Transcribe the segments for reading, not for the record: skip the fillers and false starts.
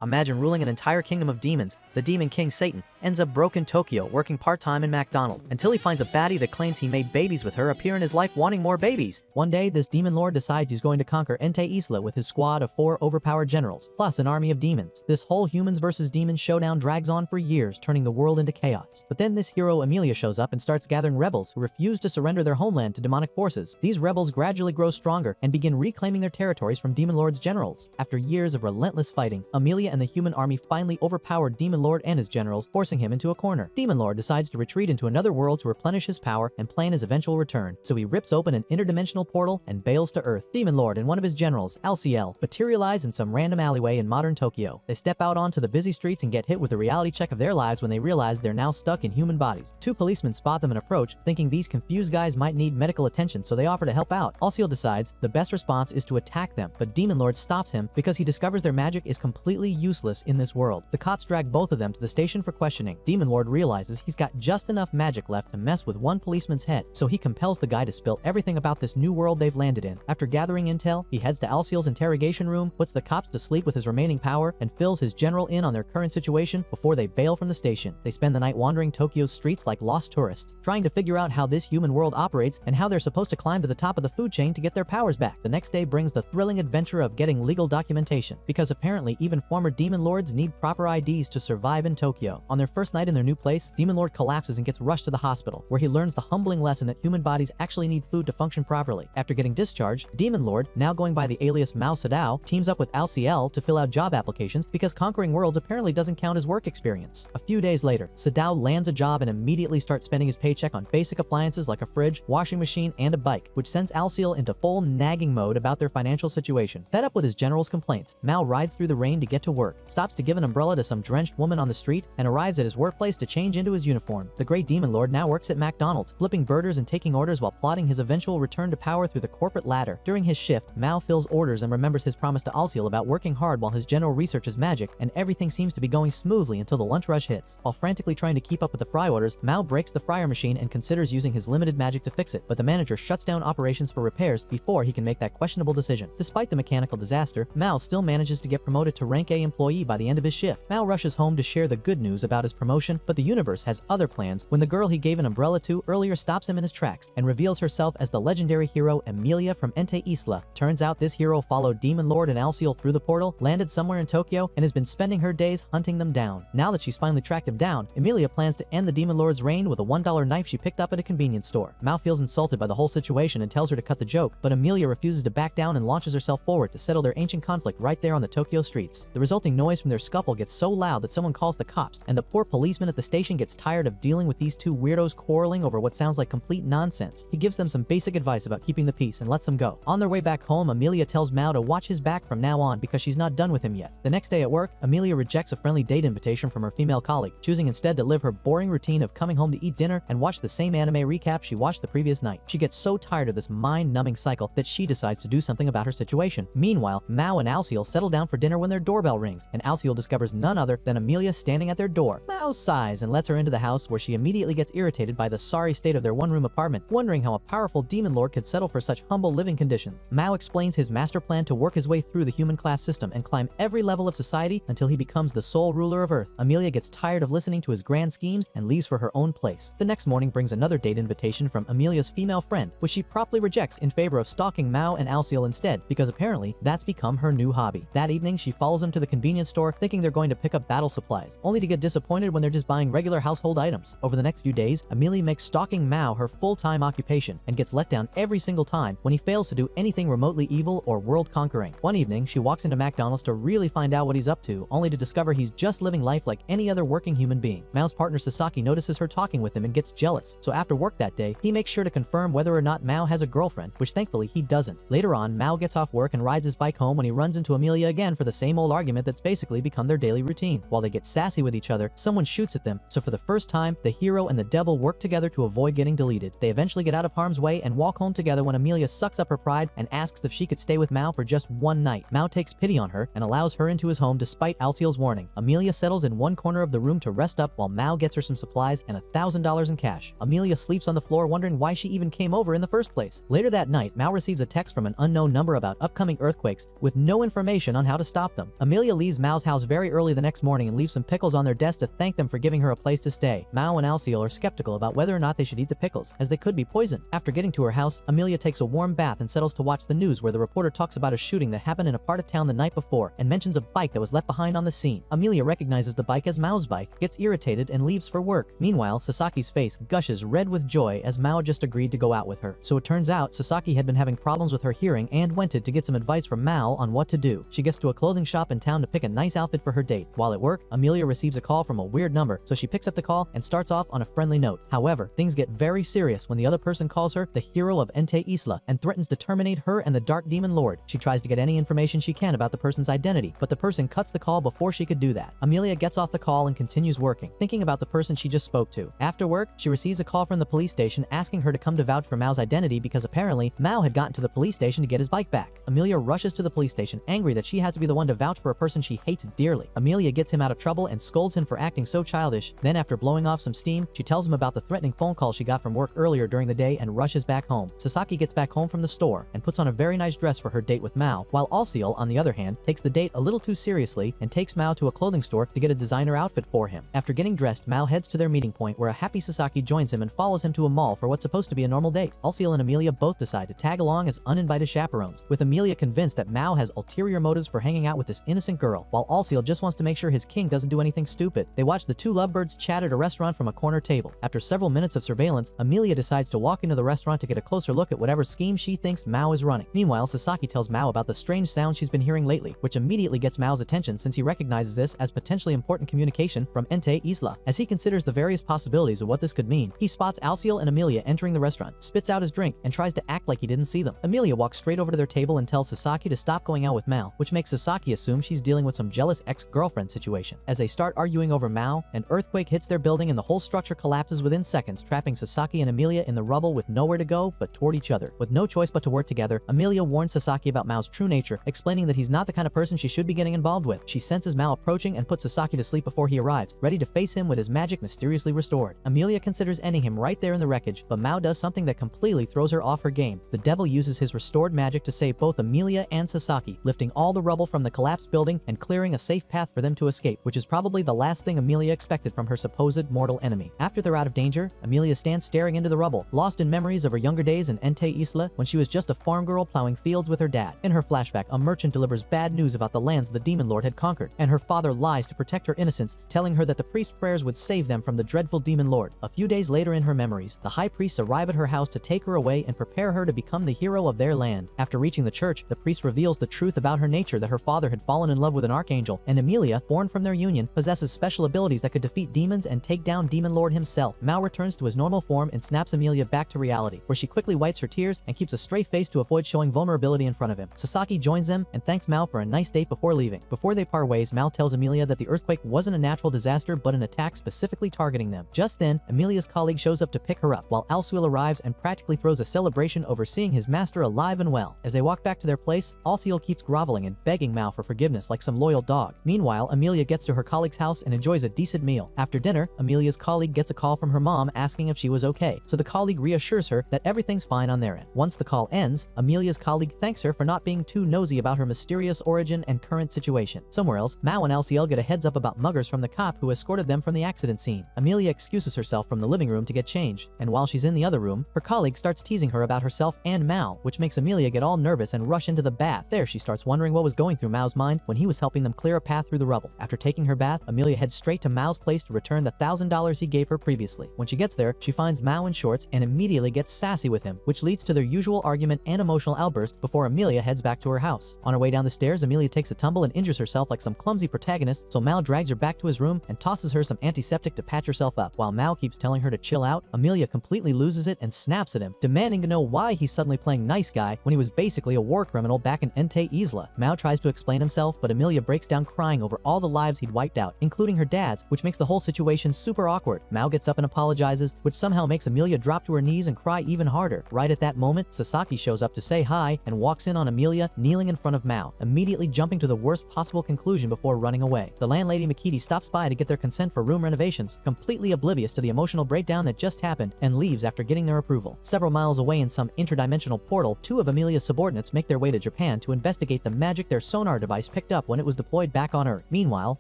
Imagine ruling an entire kingdom of demons. The demon king Satan ends up broke in Tokyo working part-time in McDonald's until he finds a baddie that claims he made babies with her appear in his life wanting more babies. One day, this demon lord decides he's going to conquer Entei Isla with his squad of 4 overpowered generals, plus an army of demons. This whole humans versus demons showdown drags on for years, turning the world into chaos. But then this hero Amelia shows up and starts gathering rebels who refuse to surrender their homeland to demonic forces. These rebels gradually grow stronger and begin reclaiming their territories from Demon Lord's generals. After years of relentless fighting, Amelia and the human army finally overpowered Demon Lord and his generals, forcing him into a corner. Demon Lord decides to retreat into another world to replenish his power and plan his eventual return, so he rips open an interdimensional portal and bails to Earth. Demon Lord and one of his generals, LCL, materialize in some random alleyway in modern Tokyo. They step out onto the busy streets and get hit with the reality check of their lives when they realize they're now stuck in human bodies. 2 policemen spot them and approach, thinking these confused guys might need medical attention, so they offer to help out. LCL decides the best response is to attack them, but Demon Lord stops him because he discovers their magic is completely useless in this world. The cops drag both of them to the station for questioning. Demon Lord realizes he's got just enough magic left to mess with one policeman's head, so he compels the guy to spill everything about this new world they've landed in. After gathering intel, he heads to LCL's interrogation room, puts the cops to sleep with his remaining power, and fills his general in on their current situation before they bail from the station. They spend the night wandering Tokyo's streets like lost tourists, trying to figure out how this human world operates and how they're supposed to climb to the top of the food chain to get their powers back. The next day brings the thrilling adventure of getting legal documentation, because apparently even former demon lords need proper IDs to survive in Tokyo. On their first night in their new place, Demon Lord collapses and gets rushed to the hospital, where he learns the humbling lesson that human bodies actually need food to function properly. After getting discharged, Demon Lord, now going by the alias Mao Sadao, teams up with LCL to fill out job applications because conquering worlds apparently doesn't count as work experience. A few days later, Sadao lands a job and immediately starts spending his paycheck on basic appliances like a fridge, washing machine, and a bike, which sends LCL into full nagging mode about their financial situation. Fed up with his general's complaints, Mao rides through the rain to get to work, stops to give an umbrella to some drenched woman on the street, and arrives at his workplace to change into his uniform. The great Demon Lord now works at McDonald's, flipping burgers and taking orders while plotting his eventual return to power through the corporate ladder. During his shift, Mao fills orders and remembers his promise to LCL about working hard while his general researches magic, and everything seems to be going smoothly until the lunch rush hits. While frantically trying to keep up with the fry orders, Mao breaks the fryer machine and considers using his limited magic to fix it, but the manager shuts down operations for repairs before he can make that questionable decision. Despite the mechanical disaster, Mao still manages to get promoted to rank A employee by the end of his shift. Mao rushes home to share the good news about his promotion, but the universe has other plans when the girl he gave an umbrella to earlier stops him in his tracks and reveals herself as the legendary hero Amelia from Entei Isla. Turns out this hero followed Demon Lord and LCL through the portal, landed somewhere in Tokyo, and has been spending her days hunting them down. Now that she's finally tracked him down, Amelia plans to end the Demon Lord's reign with a $1 knife she picked up at a convenience store. Mao feels insulted by the whole situation and tells her to cut the joke, but Amelia refuses to back down and launches herself forward to settle their ancient conflict right there on the Tokyo streets. The resulting noise from their scuffle gets so loud that someone calls the cops, and the poor policeman at the station gets tired of dealing with these 2 weirdos quarreling over what sounds like complete nonsense. He gives them some basic advice about keeping the peace and lets them go. On their way back home, Amelia tells Mao to watch his back from now on because she's not done with him yet. The next day at work, Amelia rejects a friendly date invitation from her female colleague, choosing instead to live her boring routine of coming home to eat dinner and watch the same anime recap she watched the previous night. She gets so tired of this mind-numbing cycle that she decides to do something about her situation. Meanwhile, Mao and Alciel settle down for dinner when their doorbell rings, and Alciel discovers none other than Amelia standing at their door. Mao sighs and lets her into the house, where she immediately gets irritated by the sorry state of their one-room apartment, wondering how a powerful demon lord could settle for such humble living conditions. Mao explains his master plan to work his way through the human class system and climb every level of society until he becomes the sole ruler of Earth. Amelia gets tired of listening to his grand schemes and leaves for her own place. The next morning brings another date invitation from Amelia's female friend, which she promptly rejects in favor of stalking Mao and Alciel instead, because apparently that's become her new hobby. That evening, she follows them to the convenience store thinking they're going to pick up battle supplies, only to get disappointed when they're just buying regular household items. Over the next few days, Amelia makes stalking Mao her full-time occupation and gets let down every single time when he fails to do anything remotely evil or world-conquering. One evening, she walks into McDonald's to really find out what he's up to, only to discover he's just living life like any other working human being. Mao's partner Sasaki notices her talking with him and gets jealous, so after work that day, he makes sure to confirm whether or not Mao has a girlfriend, which thankfully he doesn't. Later on, Mao gets off work and rides his bike home when he runs into Amelia again for the same old argument that's basically become their daily routine. While they get sassy with each other, someone shoots at them, so for the first time, the hero and the devil work together to avoid getting deleted. They eventually get out of harm's way and walk home together when Amelia sucks up her pride and asks if she could stay with Mao for just one night. Mao takes pity on her and allows her into his home despite Alciel's warning. Amelia settles in one corner of the room to rest up while Mao gets her some supplies and $1,000 in cash. Amelia sleeps on the floor wondering why she even came over in the first place. Later that night, Mao receives a text from an unknown number about upcoming earthquakes with no information on how to stop them. Amelia Amelia leaves Mao's house very early the next morning and leaves some pickles on their desk to thank them for giving her a place to stay. Mao and Alciel are skeptical about whether or not they should eat the pickles, as they could be poisoned. After getting to her house, Amelia takes a warm bath and settles to watch the news, where the reporter talks about a shooting that happened in a part of town the night before and mentions a bike that was left behind on the scene. Amelia recognizes the bike as Mao's bike, gets irritated, and leaves for work. Meanwhile, Sasaki's face gushes red with joy as Mao just agreed to go out with her. So it turns out Sasaki had been having problems with her hearing and went to get some advice from Mao on what to do. She gets to a clothing shop in town to pick a nice outfit for her date. While at work, Amelia receives a call from a weird number, so she picks up the call and starts off on a friendly note. However, things get very serious when the other person calls her the hero of Ente Isla and threatens to terminate her and the Dark Demon Lord. She tries to get any information she can about the person's identity, but the person cuts the call before she could do that. Amelia gets off the call and continues working, thinking about the person she just spoke to. After work, she receives a call from the police station asking her to come to vouch for Mao's identity because apparently Mao had gotten to the police station to get his bike back. Amelia rushes to the police station, angry that she has to be the one to vouch for a person she hates dearly. Amelia gets him out of trouble and scolds him for acting so childish. Then, after blowing off some steam, she tells him about the threatening phone call she got from work earlier during the day and rushes back home. Sasaki gets back home from the store and puts on a very nice dress for her date with Mao, while Alciel, on the other hand, takes the date a little too seriously and takes Mao to a clothing store to get a designer outfit for him. After getting dressed, Mao heads to their meeting point, where a happy Sasaki joins him and follows him to a mall for what's supposed to be a normal date. Alciel and Amelia both decide to tag along as uninvited chaperones, with Amelia convinced that Mao has ulterior motives for hanging out with this innocent girl, while Alciel just wants to make sure his king doesn't do anything stupid. They watch the two lovebirds chat at a restaurant from a corner table. After several minutes of surveillance, Amelia decides to walk into the restaurant to get a closer look at whatever scheme she thinks Mao is running. Meanwhile, Sasaki tells Mao about the strange sound she's been hearing lately, which immediately gets Mao's attention since he recognizes this as potentially important communication from Ente Isla. As he considers the various possibilities of what this could mean, he spots Alciel and Amelia entering the restaurant, spits out his drink, and tries to act like he didn't see them. Amelia walks straight over to their table and tells Sasaki to stop going out with Mao, which makes Sasaki assume she's dealing with some jealous ex-girlfriend situation. As they start arguing over Mao, an earthquake hits their building and the whole structure collapses within seconds, trapping Sasaki and Amelia in the rubble with nowhere to go but toward each other. With no choice but to work together, Amelia warns Sasaki about Mao's true nature, explaining that he's not the kind of person she should be getting involved with. She senses Mao approaching and puts Sasaki to sleep before he arrives, ready to face him with his magic mysteriously restored. Amelia considers ending him right there in the wreckage, but Mao does something that completely throws her off her game. The devil uses his restored magic to save both Amelia and Sasaki, lifting all the rubble from the collapsed building and clearing a safe path for them to escape, which is probably the last thing Amelia expected from her supposed mortal enemy. After they're out of danger, Amelia stands staring into the rubble, lost in memories of her younger days in Ente Isla when she was just a farm girl plowing fields with her dad. In her flashback, a merchant delivers bad news about the lands the demon lord had conquered, and her father lies to protect her innocence, telling her that the priest's prayers would save them from the dreadful demon lord. A few days later in her memories, the high priests arrive at her house to take her away and prepare her to become the hero of their land. After reaching the church, the priest reveals the truth about her nature, that her father had fallen in love with an archangel, and Amelia, born from their union, possesses special abilities that could defeat demons and take down Demon Lord himself. Mao returns to his normal form and snaps Amelia back to reality, where she quickly wipes her tears and keeps a straight face to avoid showing vulnerability in front of him. Sasaki joins them and thanks Mao for a nice date before leaving. Before they part ways, Mao tells Amelia that the earthquake wasn't a natural disaster but an attack specifically targeting them. Just then, Amelia's colleague shows up to pick her up, while Alciel arrives and practically throws a celebration over seeing his master alive and well. As they walk back to their place, Alciel keeps groveling and begging Mao for forgiveness like some loyal dog. Meanwhile, Amelia gets to her colleague's house and enjoys a decent meal. After dinner, Amelia's colleague gets a call from her mom asking if she was okay, so the colleague reassures her that everything's fine on their end. Once the call ends, Amelia's colleague thanks her for not being too nosy about her mysterious origin and current situation. Somewhere else, Mao and Alciel get a heads up about muggers from the cop who escorted them from the accident scene. Amelia excuses herself from the living room to get changed, and while she's in the other room, her colleague starts teasing her about herself and Mao, which makes Amelia get all nervous and rush into the bath. There, she starts wondering what was going through Mao's mind when he was helping them clear a path through the rubble. After taking her bath, Amelia heads straight to Mao's place to return the $1,000 he gave her previously. When she gets there, she finds Mao in shorts and immediately gets sassy with him, which leads to their usual argument and emotional outburst before Amelia heads back to her house. On her way down the stairs, Amelia takes a tumble and injures herself like some clumsy protagonist, so Mao drags her back to his room and tosses her some antiseptic to patch herself up. While Mao keeps telling her to chill out, Amelia completely loses it and snaps at him, demanding to know why he's suddenly playing nice guy when he was basically a war criminal back in Ente Isla. Mao tries to explain himself, but Amelia breaks down crying over all the lives he'd wiped out, including her dad's, which makes the whole situation super awkward. Mao gets up and apologizes, which somehow makes Amelia drop to her knees and cry even harder. Right at that moment, Sasaki shows up to say hi and walks in on Amelia kneeling in front of Mao, immediately jumping to the worst possible conclusion before running away. The landlady Mikiti stops by to get their consent for room renovations, completely oblivious to the emotional breakdown that just happened, and leaves after getting their approval. Several miles away in some interdimensional portal, two of Amelia's subordinates make their way to Japan to investigate the magic their sonar device picked up when it was deployed back on Earth. Meanwhile,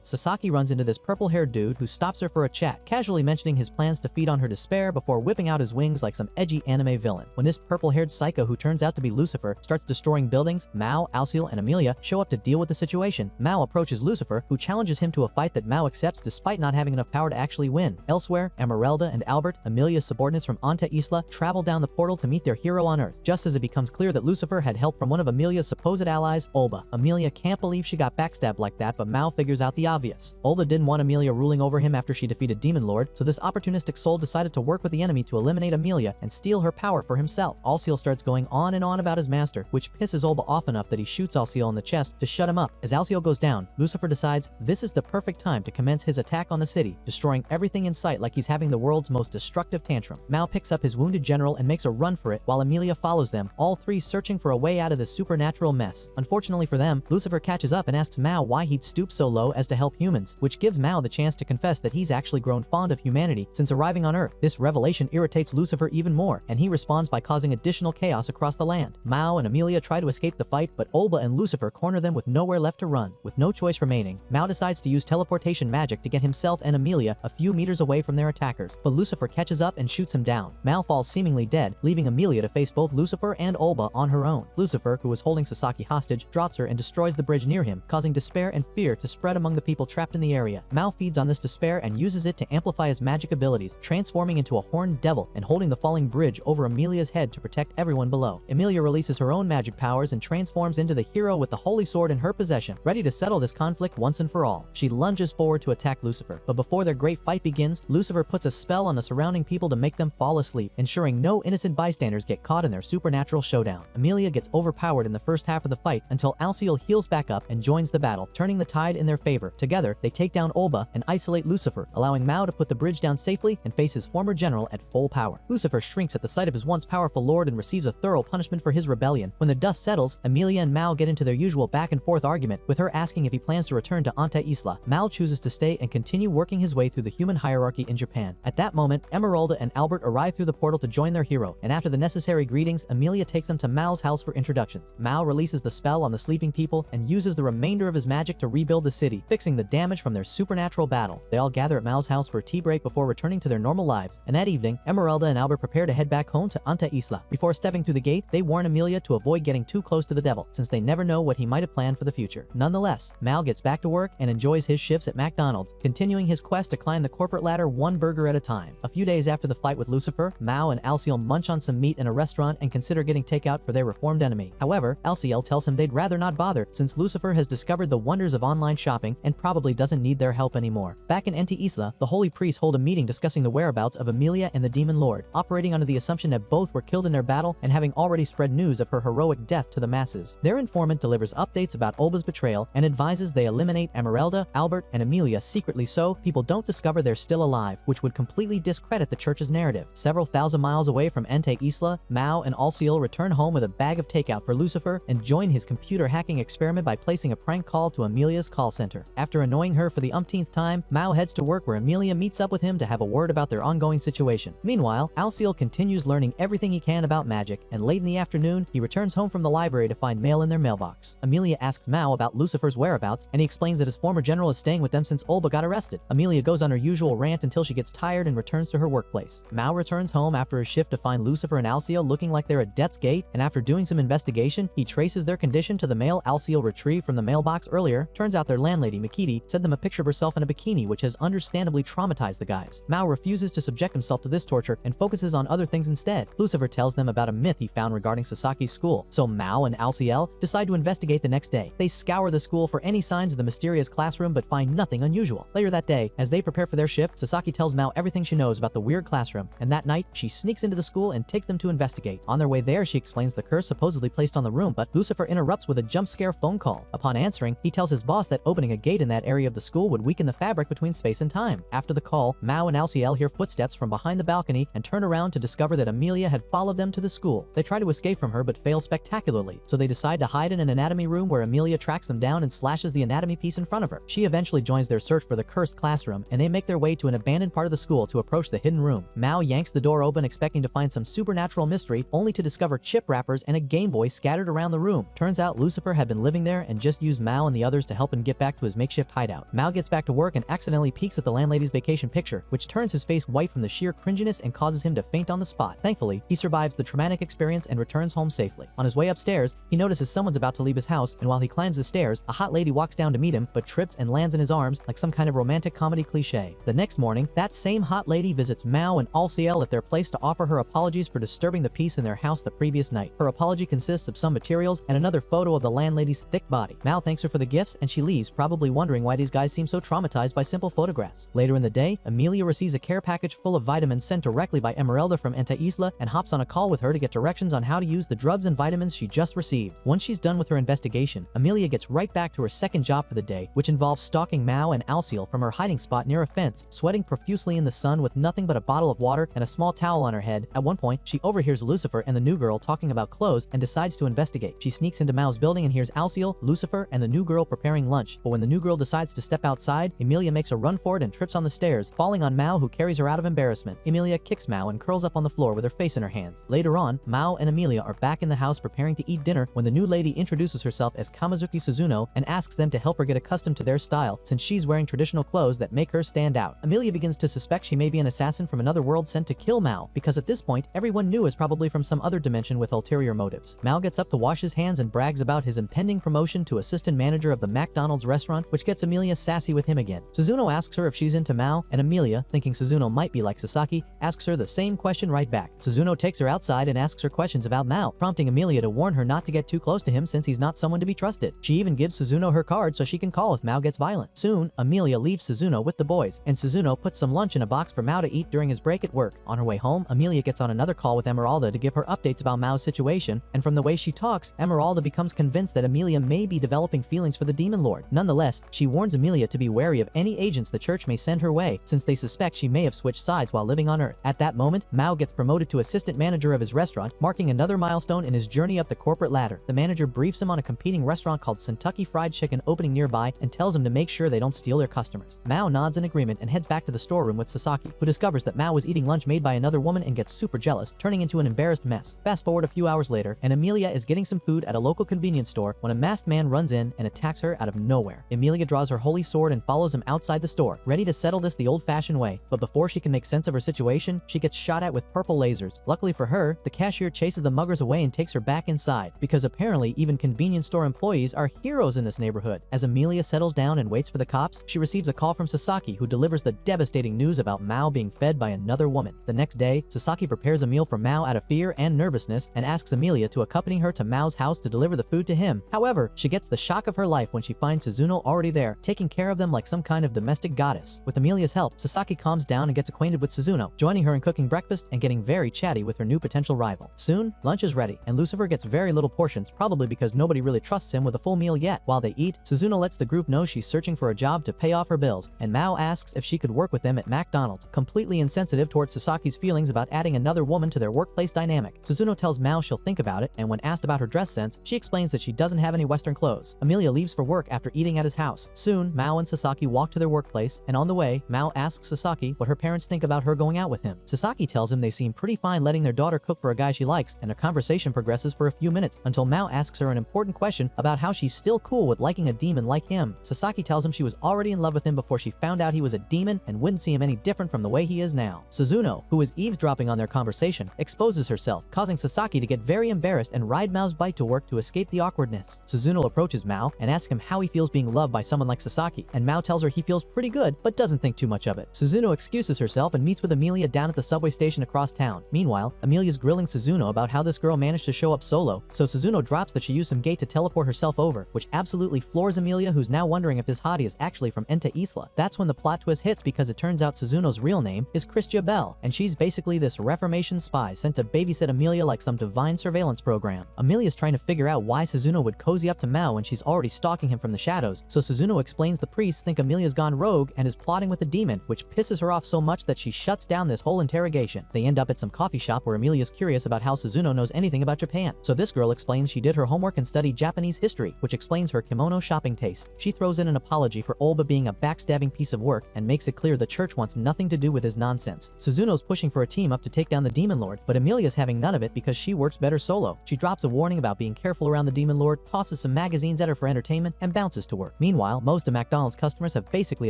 Sasaki runs into this purple-haired dude who stops her for a chat, casually mentioning his plans to feed on her despair before whipping out his wings like some edgy anime villain. When this purple-haired psycho who turns out to be Lucifer starts destroying buildings, Mao, Alciel, and Amelia show up to deal with the situation. Mao approaches Lucifer, who challenges him to a fight that Mao accepts despite not having enough power to actually win. Elsewhere, Esmeralda and Albert, Amelia's subordinates from Ante Isla, travel down the portal to meet their hero on Earth, just as it becomes clear that Lucifer had help from one of Amelia's supposed allies, Olba. Amelia can't believe she got backstabbed like that, but Mao figures out the obvious. Olba didn't want Amelia ruling over him after she defeated Demon Lord, so this opportunistic soul decided to work with the enemy to eliminate Amelia and steal her power for himself. Alciel starts going on and on about his master, which pisses Olba off enough that he shoots Alciel in the chest to shut him up. As Alciel goes down, Lucifer decides this is the perfect time to commence his attack on the city, destroying everything in sight like he's having the world's most destructive tantrum. Mao picks up his wounded general and makes a run for it, while Amelia follows them, all three searching for a way out of this supernatural mess. Unfortunately for them, Lucifer catches up and asks Mao why he'd stoop so low as to help humans, which gives Mao the chance to confess that he's actually grown fond of humanity since arriving on Earth. This revelation irritates Lucifer even more, and he responds by causing additional chaos across the land. Mao and Amelia try to escape the fight, but Olba and Lucifer corner them with nowhere left to run. With no choice remaining, Mao decides to use teleportation magic to get himself and Amelia a few meters away from their attackers, but Lucifer catches up and shoots him down. Mao falls seemingly dead, leaving Amelia to face both Lucifer and Olba on her own. Lucifer, who was holding Sasaki hostage, drops her and destroys the bridge near him, causing despair and fear to spread among the people trapped in the area. Mao feeds on this despair and uses it to amplify his magic abilities, transforming into a horned devil and holding the falling bridge over Amelia's head to protect everyone below. Amelia releases her own magic powers and transforms into the hero with the holy sword in her possession, ready to settle this conflict once and for all. She lunges forward to attack Lucifer, but before their great fight begins, Lucifer puts a spell on the surrounding people to make them fall asleep, ensuring no innocent bystanders get caught in their supernatural showdown. Amelia gets overpowered in the first half of the fight until Alciel heals back up and joins the battle, turning the tide in their favor. Together, they take down Olba and isolate Lucifer, allowing Mao to put the bridge down safely and face his former general at full power. Lucifer shrinks at the sight of his once powerful lord and receives a thorough punishment for his rebellion. When the dust settles, Amelia and Mao get into their usual back and forth argument, with her asking if he plans to return to Ante Isla. Mao chooses to stay and continue working his way through the human hierarchy in Japan. At that moment, Esmeralda and Albert arrive through the portal to join their hero, and after the necessary greetings, Amelia takes them to Mao's house for introductions. Mao releases the spell on the sleeping people and uses the remainder of his magic to rebuild the city, fixing the damage from their supernatural battle. They all gather at Mao's house for a tea break before returning to their normal lives, and that evening, Esmeralda and Albert prepare to head back home to Ante Isla. Before stepping through the gate, they warn Amelia to avoid getting too close to the devil, since they never know what he might have planned for the future. Nonetheless, Mao gets back to work and enjoys his shifts at McDonald's, continuing his quest to climb the corporate ladder one burger at a time. A few days after the fight with Lucifer, Mao and Alciel munch on some meat in a restaurant and consider getting takeout for their reformed enemy. However, Alciel tells him they'd rather not bother, since Lucifer has discovered the wonders of online shopping and probably doesn't need their help anymore. Back in Ente Isla, the holy priests hold a meeting discussing the whereabouts of Amelia and the Demon Lord, operating under the assumption that both were killed in their battle and having already spread news of her heroic death to the masses. Their informant delivers updates about Olba's betrayal and advises they eliminate Esmeralda, Albert, and Amelia secretly so people don't discover they're still alive, which would completely discredit the church's narrative. Several thousand miles away from Ente Isla, Mao and Alciel return home with a bag of takeout for Lucifer and join his computer hacking experiment by placing a prank call to Amelia's call center. After annoying her for the umpteenth time, Mao heads to work where Amelia meets up with him to have a word about their ongoing situation. Meanwhile, Alciel continues learning everything he can about magic, and late in the afternoon, he returns home from the library to find mail in their mailbox. Amelia asks Mao about Lucifer's whereabouts, and he explains that his former general is staying with them since Olba got arrested. Amelia goes on her usual rant until she gets tired and returns to her workplace. Mao returns home after his shift to find Lucifer and Alciel looking like they're at death's gate, and after doing some investigation, he traces their condition to the mail Alciel retrieved from the mailbox earlier. Turns out their landlady, Mikiti, sent them a picture of herself in a bikini, which has understandably traumatized the guys. Mao refuses to subject himself to this torture and focuses on other things instead. Lucifer tells them about a myth he found regarding Sasaki's school, so Mao and Alciel decide to investigate the next day. They scour the school for any signs of the mysterious classroom but find nothing unusual. Later that day, as they prepare for their shift, Sasaki tells Mao everything she knows about the weird classroom, and that night, she sneaks into the school and takes them to investigate. On their way there, she explains the curse supposedly placed on the room, but Lucifer interrupts with a jump scare phone call. Upon answering, he tells his boss that opening a gate in that area of the school would weaken the fabric between space and time. After the call, Mao and Alciel hear footsteps from behind the balcony and turn around to discover that Amelia had followed them to the school. They try to escape from her but fail spectacularly, so they decide to hide in an anatomy room where Amelia tracks them down and slashes the anatomy piece in front of her. She eventually joins their search for the cursed classroom, and they make their way to an abandoned part of the school to approach the hidden room. Mao yanks the door open expecting to find some supernatural mystery, only to discover chip wrappers and a Game Boy scattered around the room. Turns out Lucifer had been living there and just rescues Mao and the others to help him get back to his makeshift hideout. Mao gets back to work and accidentally peeks at the landlady's vacation picture, which turns his face white from the sheer cringiness and causes him to faint on the spot. Thankfully, he survives the traumatic experience and returns home safely. On his way upstairs, he notices someone's about to leave his house, and while he climbs the stairs, a hot lady walks down to meet him, but trips and lands in his arms like some kind of romantic comedy cliche. The next morning, that same hot lady visits Mao and Alciel at their place to offer her apologies for disturbing the peace in their house the previous night. Her apology consists of some materials and another photo of the landlady's thick body. Mao thanks her for the gifts and she leaves, probably wondering why these guys seem so traumatized by simple photographs. Later in the day, Amelia receives a care package full of vitamins sent directly by Emeralda from Enta Isla and hops on a call with her to get directions on how to use the drugs and vitamins she just received. Once she's done with her investigation, Amelia gets right back to her second job for the day, which involves stalking Mao and Alciel from her hiding spot near a fence, sweating profusely in the sun with nothing but a bottle of water and a small towel on her head. At one point, she overhears Lucifer and the new girl talking about clothes and decides to investigate. She sneaks into Mao's building and hears Alciel, Lucifer, and the new girl preparing lunch. But when the new girl decides to step outside, Emilia makes a run for it and trips on the stairs, falling on Mao, who carries her out of embarrassment. Emilia kicks Mao and curls up on the floor with her face in her hands. Later on, Mao and Emilia are back in the house preparing to eat dinner when the new lady introduces herself as Kamazuki Suzuno and asks them to help her get accustomed to their style since she's wearing traditional clothes that make her stand out. Emilia begins to suspect she may be an assassin from another world sent to kill Mao, because at this point, everyone knew is probably from some other dimension with ulterior motives. Mao gets up to wash his hands and brags about his impending promotion to assistant manager of the McDonald's restaurant, which gets Emilia sassy with him again. Suzuno asks her if she's into Mao, and Emilia, thinking Suzuno might be like Sasaki, asks her the same question right back. Suzuno takes her outside and asks her questions about Mao, prompting Emilia to warn her not to get too close to him since he's not someone to be trusted. She even gives Suzuno her card so she can call if Mao gets violent. Soon, Emilia leaves Suzuno with the boys, and Suzuno puts some lunch in a box for Mao to eat during his break at work. On her way home, Emilia gets on another call with Emeralda to give her updates about Mao's situation, and from the way she talks, Emeralda becomes convinced that Emilia may be developing feelings for the Demon Lord. Nonetheless, she warns Emilia to be wary of any agents the church may send her way, since they suspect she may have switched sides while living on Earth. At that moment, Mao gets promoted to assistant manager of his restaurant, marking another milestone in his journey up the corporate ladder. The manager briefs him on a competing restaurant called Kentucky Fried Chicken opening nearby and tells him to make sure they don't steal their customers. Mao nods in agreement and heads back to the storeroom with Sasaki, who discovers that Mao was eating lunch made by another woman and gets super jealous, turning into an embarrassed mess. Fast forward a few hours later, and Emilia is getting some food at a local convenience store when a masked man runs in and attacks her out of nowhere. Emilia draws her holy sword and follows him outside the store, ready to settle this the old-fashioned way, but before she can make sense of her situation, she gets shot at with purple lasers. Luckily for her, the cashier chases the muggers away and takes her back inside, because apparently even convenience store employees are heroes in this neighborhood. As Emilia settles down and waits for the cops, she receives a call from Sasaki, who delivers the devastating news about Mao being fed by another woman. The next day, Sasaki prepares a meal for Mao out of fear and nervousness and asks Emilia to accompany her to Mao's house to deliver the food to him. However, she gets the shock of her life when she finds Suzuno already there, taking care of them like some kind of domestic goddess. With Emilia's help, Sasaki calms down and gets acquainted with Suzuno, joining her in cooking breakfast and getting very chatty with her new potential rival. Soon, lunch is ready, and Lucifer gets very little portions, probably because nobody really trusts him with a full meal yet. While they eat, Suzuno lets the group know she's searching for a job to pay off her bills, and Mao asks if she could work with them at McDonald's, completely insensitive towards Sasaki's feelings about adding another woman to their workplace dynamic. Suzuno tells Mao she'll think about it, and when asked about her dress sense, she explains that she doesn't have any Western clothes. Emilia leaves for work after eating at his house. Soon, Mao and Sasaki walk to their workplace, and on the way, Mao asks Sasaki what her parents think about her going out with him. Sasaki tells him they seem pretty fine letting their daughter cook for a guy she likes, and their conversation progresses for a few minutes until Mao asks her an important question about how she's still cool with liking a demon like him. Sasaki tells him she was already in love with him before she found out he was a demon and wouldn't see him any different from the way he is now. Suzuno, who is eavesdropping on their conversation, exposes herself, causing Sasaki to get very embarrassed and ride Mao's bike to work to escape the awkwardness. Suzuno approaches Mao and asks him how he feels being loved by someone like Sasaki, and Mao tells her he feels pretty good but doesn't think too much of it. Suzuno excuses herself and meets with Emilia down at the subway station across town. Meanwhile, Emilia's grilling Suzuno about how this girl managed to show up solo, so Suzuno drops that she used some gate to teleport herself over, which absolutely floors Emilia, who's now wondering if this hottie is actually from Enta Isla. That's when the plot twist hits, because it turns out Suzuno's real name is Christia Bell, and she's basically this Reformation spy sent to babysit Emilia like some divine surveillance program. Emilia's trying to figure out why Suzuno would cozy up to Mao when she's already stalking him from the shadows, so Suzuno explains the priests think Emilia's gone rogue and is plotting with the demon, which pisses her off so much that she shuts down this whole interrogation. They end up at some coffee shop where Emilia's curious about how Suzuno knows anything about Japan, so this girl explains she did her homework and studied Japanese history, which explains her kimono shopping taste. She throws in an apology for Olba being a backstabbing piece of work and makes it clear the church wants nothing to do with his nonsense. Suzuno's pushing for a team up to take down the Demon Lord, but Emilia's having none of it because she works better solo. She drops a warning about being careful around the Demon Lord, tosses some magazines scenes at her for entertainment and bounces to work. Meanwhile, most of McDonald's customers have basically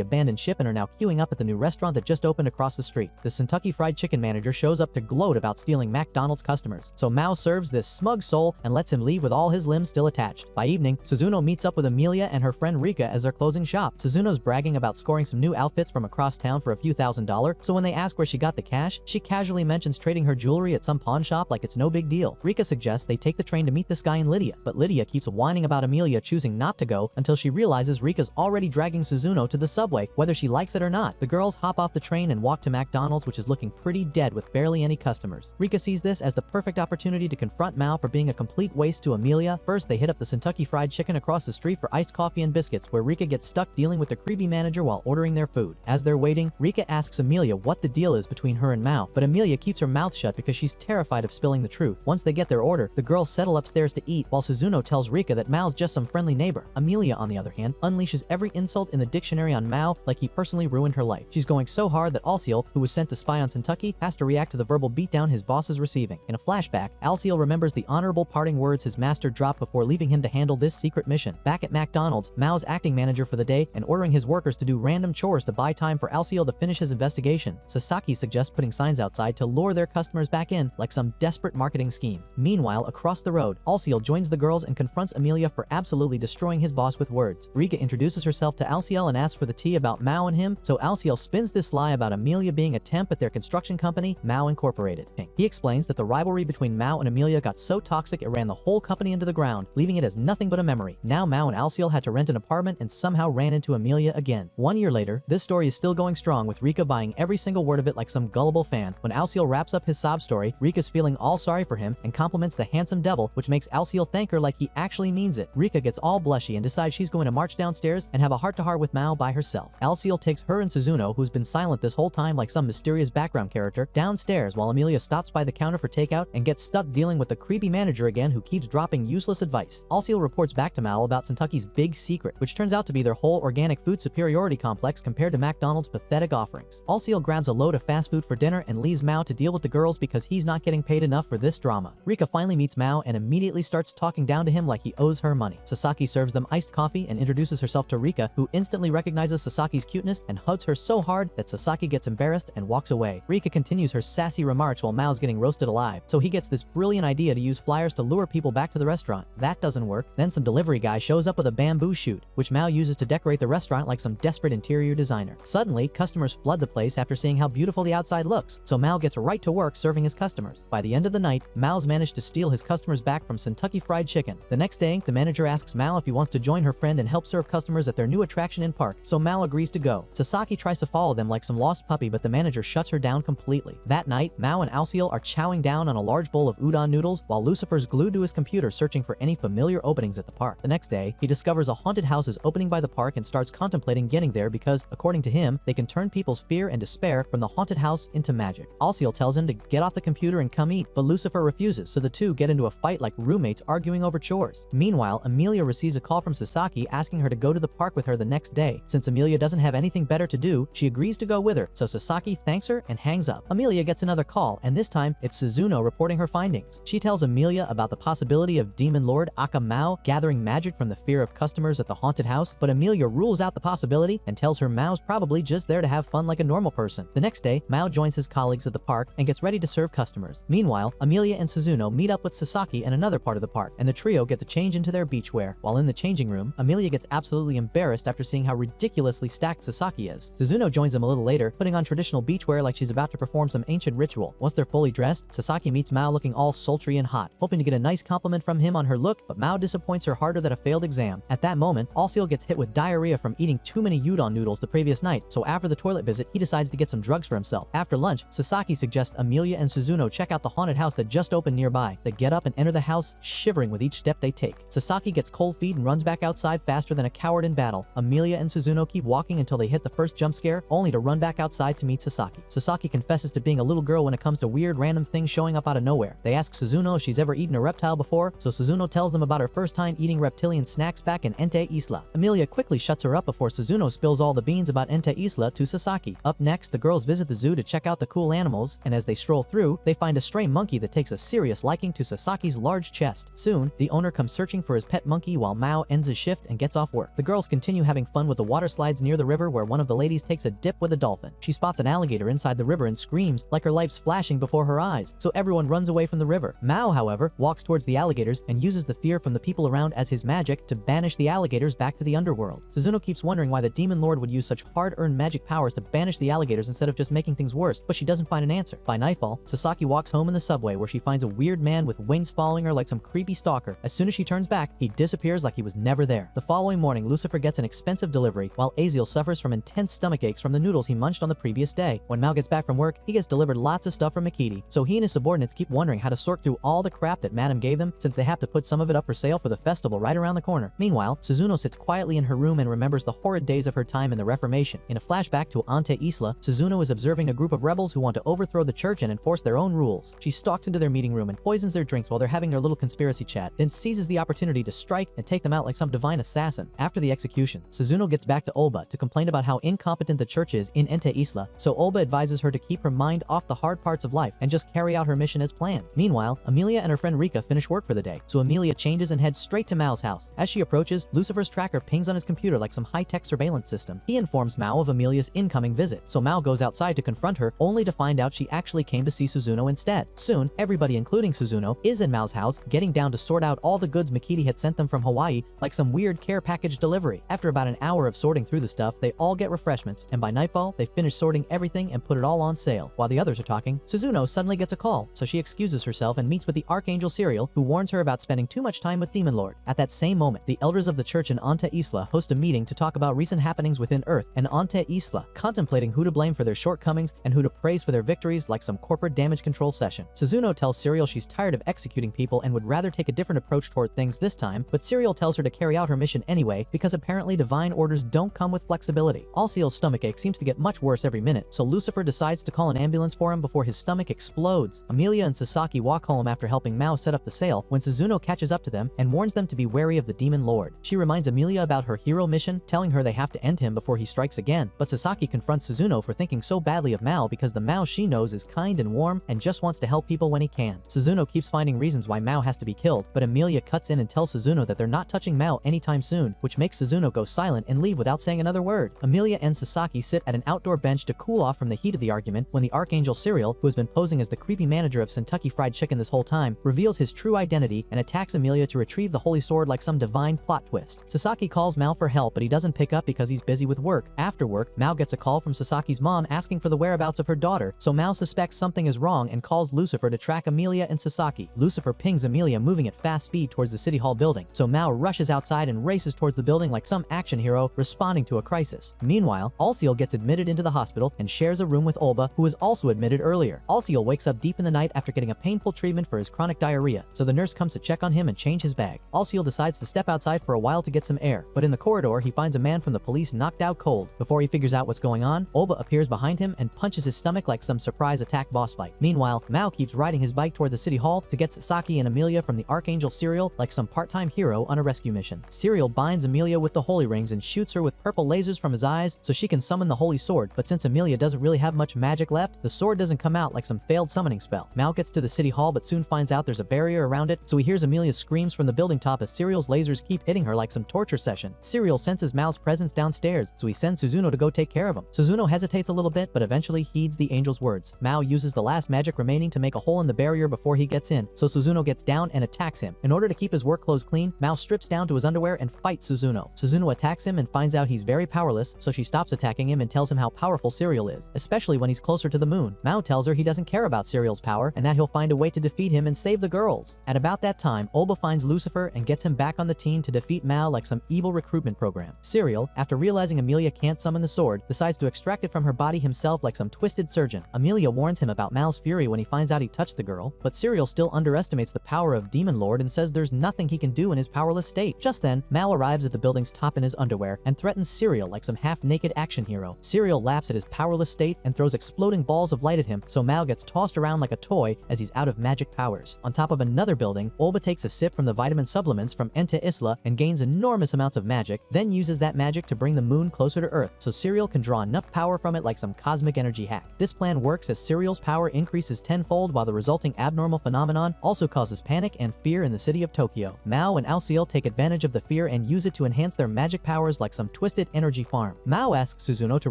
abandoned ship and are now queuing up at the new restaurant that just opened across the street. The Kentucky Fried Chicken manager shows up to gloat about stealing McDonald's customers, so Mao serves this smug soul and lets him leave with all his limbs still attached. By evening, Suzuno meets up with Amelia and her friend Rika as they're closing shop. Suzuno's bragging about scoring some new outfits from across town for a few $1,000s, so when they ask where she got the cash, she casually mentions trading her jewelry at some pawn shop like it's no big deal. Rika suggests they take the train to meet this guy in Lydia, but Lydia keeps whining about Amelia choosing not to go until she realizes Rika's already dragging Suzuno to the subway, whether she likes it or not. The girls hop off the train and walk to McDonald's, which is looking pretty dead with barely any customers. Rika sees this as the perfect opportunity to confront Mao for being a complete waste to Amelia. First, they hit up the Kentucky Fried Chicken across the street for iced coffee and biscuits, where Rika gets stuck dealing with the creepy manager while ordering their food. As they're waiting, Rika asks Amelia what the deal is between her and Mao, but Amelia keeps her mouth shut because she's terrified of spilling the truth. Once they get their order, the girls settle upstairs to eat, while Suzuno tells Rika that Mao's just some friendly neighbor. Amelia, on the other hand, unleashes every insult in the dictionary on Mao like he personally ruined her life. She's going so hard that Alciel, who was sent to spy on Kentucky, has to react to the verbal beatdown his boss is receiving. In a flashback, Alciel remembers the honorable parting words his master dropped before leaving him to handle this secret mission. Back at McDonald's, Mao's acting manager for the day and ordering his workers to do random chores to buy time for Alciel to finish his investigation. Sasaki suggests putting signs outside to lure their customers back in like some desperate marketing scheme. Meanwhile, across the road, Alciel joins the girls and confronts Amelia for absolutely destroying his boss with words. Rika introduces herself to Alciel and asks for the tea about Mao and him, so Alciel spins this lie about Amelia being a temp at their construction company, Mao Incorporated. He explains that the rivalry between Mao and Amelia got so toxic it ran the whole company into the ground, leaving it as nothing but a memory. Now Mao and Alciel had to rent an apartment and somehow ran into Amelia again. 1 year later, this story is still going strong, with Rika buying every single word of it like some gullible fan. When Alciel wraps up his sob story, Rika's feeling all sorry for him and compliments the handsome devil, which makes Alciel thank her like he actually means it. Rika gets all blushy and decides she's going to march downstairs and have a heart-to-heart with Mao by herself. Alciel takes her and Suzuno, who's been silent this whole time like some mysterious background character, downstairs while Amelia stops by the counter for takeout and gets stuck dealing with the creepy manager again who keeps dropping useless advice. Alciel reports back to Mao about Kentucky's big secret, which turns out to be their whole organic food superiority complex compared to McDonald's pathetic offerings. Alciel grabs a load of fast food for dinner and leaves Mao to deal with the girls because he's not getting paid enough for this drama. Rika finally meets Mao and immediately starts talking down to him like he owes her money. Sasaki serves them iced coffee and introduces herself to Rika, who instantly recognizes Sasaki's cuteness and hugs her so hard that Sasaki gets embarrassed and walks away. Rika continues her sassy remarks while Mao's getting roasted alive, so he gets this brilliant idea to use flyers to lure people back to the restaurant. That doesn't work. Then some delivery guy shows up with a bamboo shoot, which Mao uses to decorate the restaurant like some desperate interior designer. Suddenly, customers flood the place after seeing how beautiful the outside looks, so Mao gets right to work serving his customers. By the end of the night, Mao's managed to steal his customers back from Kentucky Fried Chicken. The next day, the manager asks Mao if he wants to join her friend and help serve customers at their new attraction in park, so Mao agrees to go. Sasaki tries to follow them like some lost puppy, but the manager shuts her down completely. That night, Mao and Alciel are chowing down on a large bowl of udon noodles while Lucifer's glued to his computer searching for any familiar openings at the park. The next day, he discovers a haunted house is opening by the park and starts contemplating getting there because, according to him, they can turn people's fear and despair from the haunted house into magic. Alciel tells him to get off the computer and come eat, but Lucifer refuses, so the two get into a fight like roommates arguing over chores. Meanwhile, Amelia receives a call from Sasaki asking her to go to the park with her the next day. Since Amelia doesn't have anything better to do, she agrees to go with her, so Sasaki thanks her and hangs up. Amelia gets another call, and this time it's Suzuno reporting her findings. She tells Amelia about the possibility of Demon Lord Aka Mao gathering magic from the fear of customers at the haunted house, but Amelia rules out the possibility and tells her Mao's probably just there to have fun like a normal person. The next day, Mao joins his colleagues at the park and gets ready to serve customers. Meanwhile, Amelia and Suzuno meet up with Sasaki in another part of the park, and the trio get to change into their beachwear. While in the changing room, Amelia gets absolutely embarrassed after seeing how ridiculously stacked Sasaki is. Suzuno joins them a little later, putting on traditional beachwear like she's about to perform some ancient ritual. Once they're fully dressed, Sasaki meets Mao looking all sultry and hot, hoping to get a nice compliment from him on her look, but Mao disappoints her harder than a failed exam. At that moment, Alciel gets hit with diarrhea from eating too many udon noodles the previous night, so after the toilet visit, he decides to get some drugs for himself. After lunch, Sasaki suggests Amelia and Suzuno check out the haunted house that just opened nearby. They get up and enter the house, shivering with each step they take. Sasaki gets cold feet and runs back outside faster than a coward in battle. Amelia and Suzuno keep walking until they hit the first jump scare, only to run back outside to meet Sasaki. Sasaki confesses to being a little girl when it comes to weird random things showing up out of nowhere. They ask Suzuno if she's ever eaten a reptile before, so Suzuno tells them about her first time eating reptilian snacks back in Ente Isla. Amelia quickly shuts her up before Suzuno spills all the beans about Ente Isla to Sasaki. Up next, the girls visit the zoo to check out the cool animals, and as they stroll through, they find a stray monkey that takes a serious liking to Sasaki's large chest. Soon, the owner comes searching for his pet monkey monkey while Mao ends his shift and gets off work. The girls continue having fun with the water slides near the river where one of the ladies takes a dip with a dolphin. She spots an alligator inside the river and screams like her life's flashing before her eyes, so everyone runs away from the river. Mao, however, walks towards the alligators and uses the fear from the people around as his magic to banish the alligators back to the underworld. Suzuno keeps wondering why the demon lord would use such hard-earned magic powers to banish the alligators instead of just making things worse, but she doesn't find an answer. By nightfall, Sasaki walks home in the subway where she finds a weird man with wings following her like some creepy stalker. As soon as she turns back, he disappears like he was never there. The following morning, Lucifer gets an expensive delivery, while Aziel suffers from intense stomach aches from the noodles he munched on the previous day. When Mao gets back from work, he gets delivered lots of stuff from Mikiti, so he and his subordinates keep wondering how to sort through all the crap that Madame gave them, since they have to put some of it up for sale for the festival right around the corner. Meanwhile, Suzuno sits quietly in her room and remembers the horrid days of her time in the Reformation. In a flashback to Ante Isla, Suzuno is observing a group of rebels who want to overthrow the church and enforce their own rules. She stalks into their meeting room and poisons their drinks while they're having their little conspiracy chat, then seizes the opportunity to strike and take them out like some divine assassin. After the execution, Suzuno gets back to Olba to complain about how incompetent the church is in Ente Isla, so Olba advises her to keep her mind off the hard parts of life and just carry out her mission as planned. Meanwhile, Amelia and her friend Rika finish work for the day, so Amelia changes and heads straight to Mao's house. As she approaches, Lucifer's tracker pings on his computer like some high-tech surveillance system. He informs Mao of Amelia's incoming visit, so Mao goes outside to confront her, only to find out she actually came to see Suzuno instead. Soon, everybody including Suzuno is in Mao's house, getting down to sort out all the goods Mikiti had sent them from Hawaii like some weird care package delivery. After about an hour of sorting through the stuff, they all get refreshments, and by nightfall, they finish sorting everything and put it all on sale. While the others are talking, Suzuno suddenly gets a call, so she excuses herself and meets with the Archangel Serial, who warns her about spending too much time with Demon Lord. At that same moment, the elders of the church in Ante Isla host a meeting to talk about recent happenings within Earth and Ante Isla, contemplating who to blame for their shortcomings and who to praise for their victories like some corporate damage control session. Suzuno tells Serial she's tired of executing people and would rather take a different approach toward things this time, but Serial tells her to carry out her mission anyway because apparently divine orders don't come with flexibility. Alciel's stomachache seems to get much worse every minute, so Lucifer decides to call an ambulance for him before his stomach explodes. Amelia and Sasaki walk home after helping Mao set up the sale when Suzuno catches up to them and warns them to be wary of the Demon Lord. She reminds Amelia about her hero mission, telling her they have to end him before he strikes again, but Sasaki confronts Suzuno for thinking so badly of Mao because the Mao she knows is kind and warm and just wants to help people when he can. Suzuno keeps finding reasons why Mao has to be killed, but Amelia cuts in and tells Suzuno that they're not touching Mao anytime soon, which makes Suzuno go silent and leave without saying another word. Amelia and Sasaki sit at an outdoor bench to cool off from the heat of the argument when the Archangel Serial, who has been posing as the creepy manager of Kentucky Fried Chicken this whole time, reveals his true identity and attacks Amelia to retrieve the holy sword like some divine plot twist. Sasaki calls Mao for help, but he doesn't pick up because he's busy with work. After work, Mao gets a call from Sasaki's mom asking for the whereabouts of her daughter, so Mao suspects something is wrong and calls Lucifer to track Amelia and Sasaki. Lucifer pings Amelia moving at fast speed towards the City Hall building, so Mao rushes outside and races towards the building like some action hero responding to a crisis. Meanwhile, Alciel gets admitted into the hospital and shares a room with Olba, who was also admitted earlier. Alciel wakes up deep in the night after getting a painful treatment for his chronic diarrhea, so the nurse comes to check on him and change his bag. Alciel decides to step outside for a while to get some air, but in the corridor he finds a man from the police knocked out cold. Before he figures out what's going on, Olba appears behind him and punches his stomach like some surprise attack boss fight. Meanwhile, Mao keeps riding his bike toward the City Hall to get Sasaki and Amelia from the Archangel Serial like some part-time hero on a rescue mission. Serial binds Amelia with the holy rings and shoots her with purple lasers from his eyes so she can summon the holy sword, but since Amelia doesn't really have much magic left, the sword doesn't come out like some failed summoning spell. Mao gets to the City Hall but soon finds out there's a barrier around it, so he hears Amelia's screams from the building top as Serial's lasers keep hitting her like some torture session. Serial senses Mao's presence downstairs, so he sends Suzuno to go take care of him. Suzuno hesitates a little bit but eventually heeds the angel's words. Mao uses the last magic remaining to make a hole in the barrier before he gets in, so Suzuno gets down and attacks him. In order to keep his work clothes clean, Mao strips down to his underwear and fights Suzuno. Suzuno attacks him and finds out he's very powerless, so she stops attacking him and tells him how powerful Serial is, especially when he's closer to the moon. Mao tells her he doesn't care about Serial's power and that he'll find a way to defeat him and save the girls. At about that time, Olba finds Lucifer and gets him back on the team to defeat Mao like some evil recruitment program. Serial, after realizing Amelia can't summon the sword, decides to extract it from her body himself like some twisted surgeon. Amelia warns him about Mao's fury when he finds out he touched the girl, but Serial still underestimates the power of Demon Lord and says there's nothing he can do in his powerless state. Just then, Mao arrives at the building's top in his underwear and threatens Serial like some half-naked action hero. Serial laughs at his powerless state and throws exploding balls of light at him, so Mao gets tossed around like a toy as he's out of magic powers. On top of another building, Olba takes a sip from the vitamin supplements from Ente Isla and gains enormous amounts of magic, then uses that magic to bring the moon closer to Earth, so Serial can draw enough power from it like some cosmic energy hack. This plan works as Serial's power increases tenfold while the resulting abnormal phenomenon also causes panic and fear in the city of Tokyo. Mao and and Alciel take advantage of the fear and use it to enhance their magic powers like some twisted energy farm. Mao asks Suzuno to